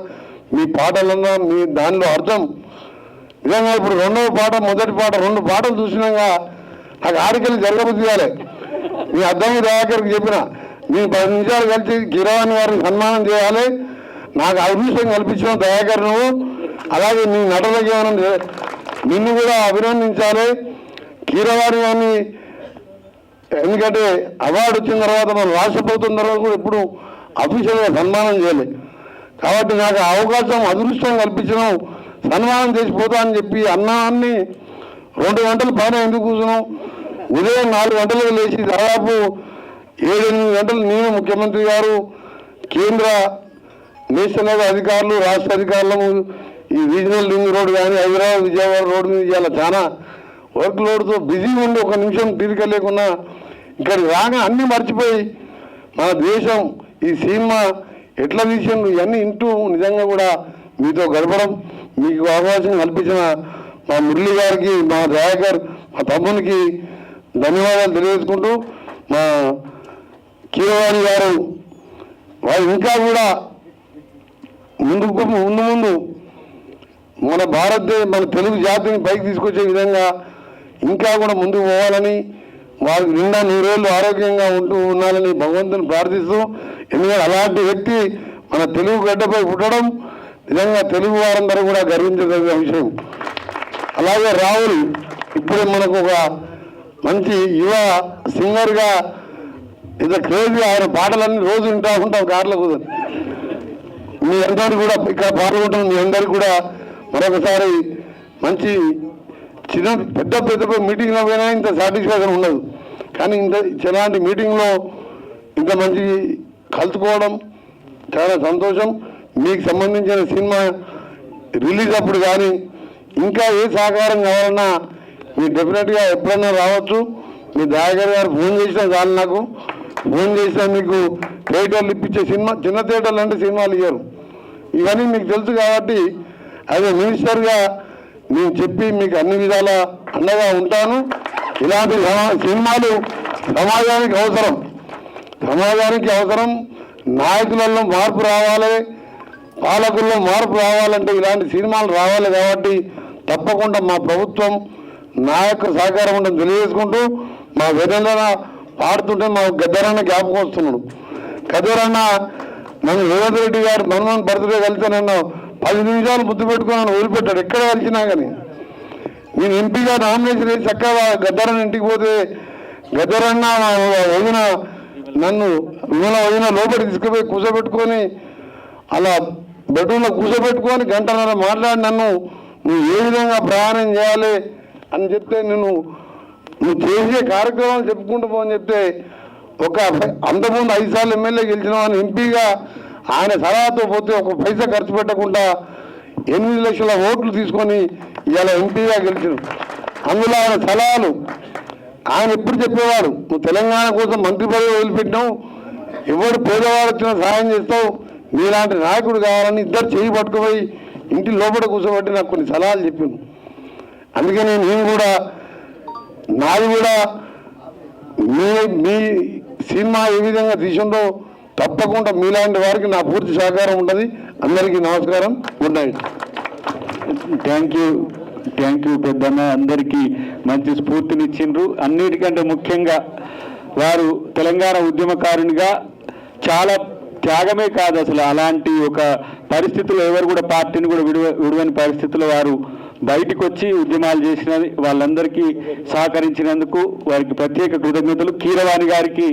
మీ పాటలన్నా, మీ దానిలో అర్థం నిజంగా ఇప్పుడు 2వ పాట, మొదటి పాట 2 పాటలు చూసినాక నాకు ఆడికెళ్ళి జరగబుద్ధి కాలే. మీ అర్థం దయాకర్కి చెప్పిన నేను 10 నిమిషాలు కలిసి కీరవాణి గారిని సన్మానం చేయాలి, నాకు అదృష్టం కల్పించిన దయాకర్ నువ్వు, అలాగే నీ నటనకి ఏమైనా నిన్ను కూడా అభినందించాలి. కీరవాణి గారిని ఎందుకంటే అవార్డు వచ్చిన తర్వాత మనం రాష్ట్ర ప్రభుత్వం తర్వాత కూడా ఎప్పుడు అఫీషియల్గా సన్మానం చేయాలి. కాబట్టి నాకు అవకాశం అదృష్టం కల్పించడం, సన్మానం చేసిపోతా అని చెప్పి అన్నాన్ని 2 గంటల పైన ఎందుకు కూర్చున్నాం. ఉదయం 4 గంటలకు లేచి దాదాపు 7-8 గంటలు నేను, ముఖ్యమంత్రి గారు, కేంద్ర నేషనల్ అధికారులు, రాష్ట్ర అధికారులు, ఈ రీజనల్ రింగ్ రోడ్ కానీ హైదరాబాద్ విజయవాడ రోడ్డు మీద ఇవాళ చాలా వర్క్ లోడ్తో బిజీగా ఉండి 1 నిమిషం తీరిక లేకుండా ఇక్కడికి రాగా అన్నీ మర్చిపోయి మన దేశం ఈ సినిమా ఎట్లా తీసిండు ఇవన్నీ ఇంటూ నిజంగా కూడా మీతో గడపడం, మీకు అవకాశం కల్పించిన మా మురళి గారికి, మా దయాకర్, మా తమ్మునికి ధన్యవాదాలు తెలియజేసుకుంటూ మా కీరవాణి గారు వారు ఇంకా కూడా ముందు మన మన తెలుగు జాతిని పైకి తీసుకొచ్చే విధంగా ఇంకా కూడా ముందుకు పోవాలని, వారికి నిండా 100 ఏళ్ళు ఆరోగ్యంగా ఉండాలని భగవంతుని ప్రార్థిస్తూ, ఎందుకంటే అలాంటి వ్యక్తి మన తెలుగు గడ్డపై పుట్టడం నిజంగా తెలుగు వారందరూ కూడా గర్వించదగిన విషయం. అలాగే రాహుల్ ఇప్పుడు మనకు ఒక మంచి యువ సింగర్గా ఇది క్రేజీ, ఆయన పాటలన్నీ రోజు వింటూ ఉంటాం కార్లో కూర్చొని. మీ అందరికీ కూడా ఇక్కడ పాల్గొంటాం. మీ అందరికీ కూడా మరొకసారి మంచి పెద్ద మీటింగ్లో పోయినా ఇంత సాటిస్ఫాక్షన్ ఉండదు. కానీ ఇలాంటి మీటింగ్లో ఇంత మంచి కలుసుకోవడం చాలా సంతోషం. మీకు సంబంధించిన సినిమా రిలీజ్ అప్పుడు కానీ ఇంకా ఏ సహకారం కావాలన్నా మీరు డెఫినెట్గా ఎప్పుడన్నా రావచ్చు. మీ దయాకర్ గారు ఫోన్ చేసినా చాలు, నాకు ఫోన్ చేసినా మీకు థియేటర్లు ఇప్పించే చిన్న థియేటర్లు అంటే సినిమాలు ఇవ్వరు. ఇవన్నీ మీకు తెలుసు కాబట్టి యాజ్ ఎ మినిస్టర్గా నేను చెప్పి మీకు అన్ని విధాల అండగా ఉంటాను. ఇలాంటి సినిమాలు సమాజానికి అవసరం, నాయకులలో మార్పు రావాలి, పాలకుల్లో మార్పు రావాలంటే ఇలాంటి సినిమాలు రావాలి. కాబట్టి తప్పకుండా మా ప్రభుత్వం నా యొక్క సహకారం ఉండని తెలియజేసుకుంటూ, మా వెన్నెల పాడుతుంటే మా గద్దరన్న జ్ఞాపకం వస్తున్నాడు. గద్దరన్న నన్ను రేవంత్ రెడ్డి గారు మన్మోహన్ బర్త్డే కలిస్తే నన్ను 10 నిమిషాలు ముద్దు పెట్టుకుని నన్ను వదిలిపెట్టాడు. ఎక్కడ కలిసినా కానీ నేను ఎంపీగా నామినేషన్ వేసి చక్కగా గద్దరన్న ఇంటికి పోతే గద్దరన్న వదిన నన్ను వదిన లోపలికి తీసుకుపోయి కూర్చోబెట్టుకొని అలా బెడ్రూమ్లో కూర్చోబెట్టుకొని గంటన్నర మాట్లాడి నన్ను నువ్వు ఏ విధంగా ప్రయాణం చేయాలి అని చెప్తే నువ్వు చేసే కార్యక్రమాలు చెప్పుకుంటూ పోని చెప్తే ఒక అంతకుముందు 5 సార్లు ఎమ్మెల్యే గెలిచిన అని ఎంపీగా ఆయన సలహాతో పోతే ఒక పైసా ఖర్చు పెట్టకుండా 8 లక్షల ఓట్లు తీసుకొని ఇవాళ ఎంపీగా గెలిచిన. అందులో ఆయన సలహాలు ఆయన ఎప్పుడు చెప్పేవాడు, నువ్వు తెలంగాణ కోసం మంత్రి పదవి వదిలిపెట్టినావు, ఎవరు పేదవాడు వచ్చినా సహాయం చేస్తావు, నీలాంటి నాయకుడు కావాలని ఇద్దరు చేయి పట్టుకుపోయి ఇంటి లోపల కూర్చోబెట్టి నాకు కొన్ని సలహాలు చెప్పాను. అందుకని నేను కూడా నాది కూడా మీ సినిమా ఏ విధంగా తీసిందో తప్పకుండా మీలాంటి వారికి నా పూర్తి సహకారం ఉంటుంది. అందరికీ నమస్కారం, గుడ్ నైట్. థ్యాంక్ యూ పెద్దన్న. అందరికీ మంచి స్ఫూర్తినిచ్చిండ్రు. అన్నిటికంటే ముఖ్యంగా వారు తెలంగాణ ఉద్యమకారునిగా చాలా త్యాగమే కాదు, అసలు అలాంటి ఒక పరిస్థితుల్లో ఎవరు కూడా పార్టీని కూడా విడవని పరిస్థితుల్లో వారు బయటికి వచ్చి ఉద్యమాలు చేసినది. వాళ్ళందరికీ సహకరించినందుకు వారికి ప్రత్యేక కృతజ్ఞతలు. కీరవాణి గారికి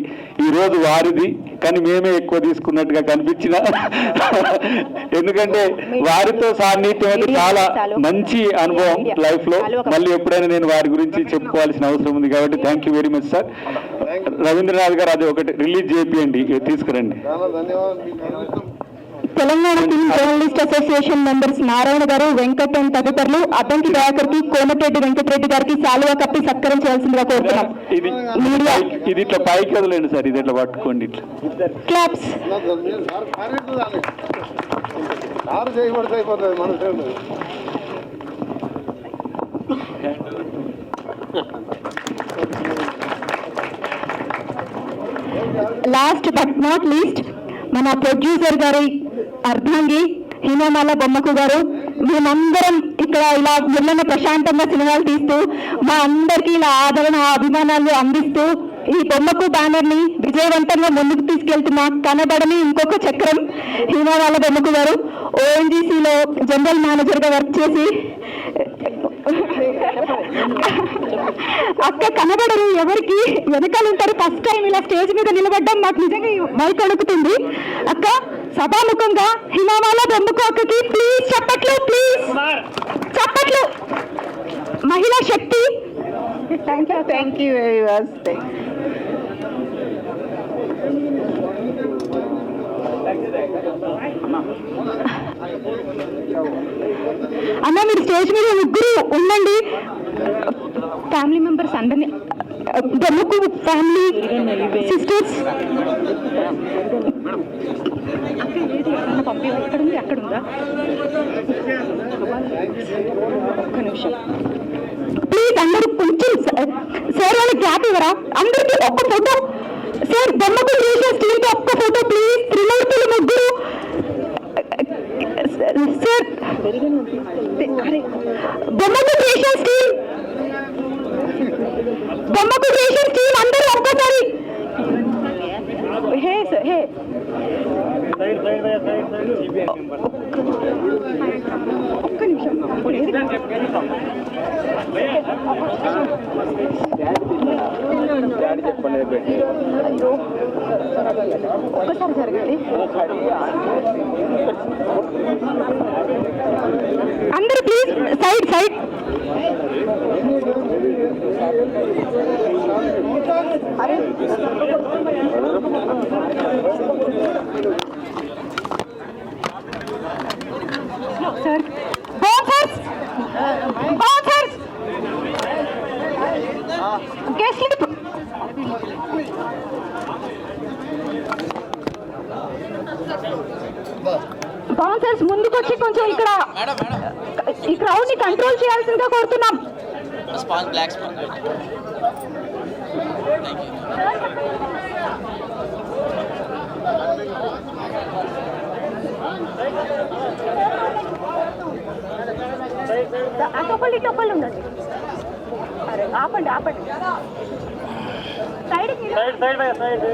ఈరోజు వారిది, కానీ మేమే ఎక్కువ తీసుకున్నట్టుగా కనిపించిన, ఎందుకంటే వారితో సాన్నిధ్యం అయితే చాలా మంచి అనుభవం లైఫ్లో. మళ్ళీ ఎప్పుడైనా నేను వారి గురించి చెప్పుకోవాల్సిన అవసరం ఉంది కాబట్టి thank you very much sir. Ravindranath గారు అది ఒకటి రిలీజ్ చేయండి, తీసుకురండి. Telangana film journalist association members Narayana గారు, వెంకట్ అండ్ తదితరులు అద్దంకి దయాకర్కి, కోమటిరెడ్డి వెంకటరెడ్డి గారికి శాలువా కప్పి సత్కరించాల్సిందిగా కోరుతున్నాం. మీడియా ఇది ఇట్లా పైకి వదలండి సార్, ఇది ఇట్లా పట్టుకోండి, ఇట్లా claps. Last but not least మన ప్రొడ్యూసర్ గారి అర్ధాంగి హీనామాల బొమ్మకు గారు, మేమందరం ఇక్కడ ఇలా ముళ్ళన ప్రశాంతంగా సినిమాలు తీస్తూ మా అందరికీ ఇలా ఆదరణ అభిమానాలు అందిస్తూ ఈ బొమ్మకు బ్యానర్ని విజయవంతంగా ముందుకు తీసుకెళ్తున్న కనబడని ఇంకొక చక్రం హీనామాల బొమ్మకు గారు. ఓఎన్జీసీలో జనరల్ మేనేజర్గా వర్క్ చేసి అక్క కనబడరు, ఎవరికి వెనకాల ఉంటారు. ఫస్ట్ టైం ఇలా స్టేజ్ మీద నిలబడ్డం మాకు నిజంగా మైక్ అడుగుతుంది. అక్క సభాముఖంగా హిమావాల బొమ్మకు అక్కకి ప్లీజ్ చప్పట్లు, ప్లీజ్ చప్పట్లు. మహిళా శక్తి. Thank you very much. అన్న మీరు స్టేజ్ మీద ముగ్గురు ఉండండి, ఫ్యామిలీ మెంబర్స్ అందరినీ, బొమ్మకు ఫ్యామిలీ సిస్టర్స్. అక్కడుందా ఒక్క నిమిషం ప్లీజ్. అందరూ కొంచెం సార్ వాళ్ళకి గ్యాప్ ఇవ్వరా? అందరికీ ఒక్క ఫోటో సార్. బొమ్మకు చేసే స్టీల్తో ఒక్క ఫోటో ప్లీజ్. త్రిమూర్తులు ముగ్గురు సార్. బొమ్మకు క్రియేషన్ స్టీల్, బొమ్మకు క్రియేషన్ స్టీల్ అందరూ ఒక్కసారి. హే సార్, హే ఒక్క నిమిషం. ఒక్కసారి జరగండి అందరూ please. Side side. Sir bouncers, bouncers guest bouncers ముందుకు వచ్చి కొంచెం ఇక్కడ ఈ క్రౌడ్ ని కంట్రోల్ చేయాల్సిందిగా కోరుతున్నాం. అటొకళ్ళు ఉండండి. అరే ఆపండి ఆపండి. Side side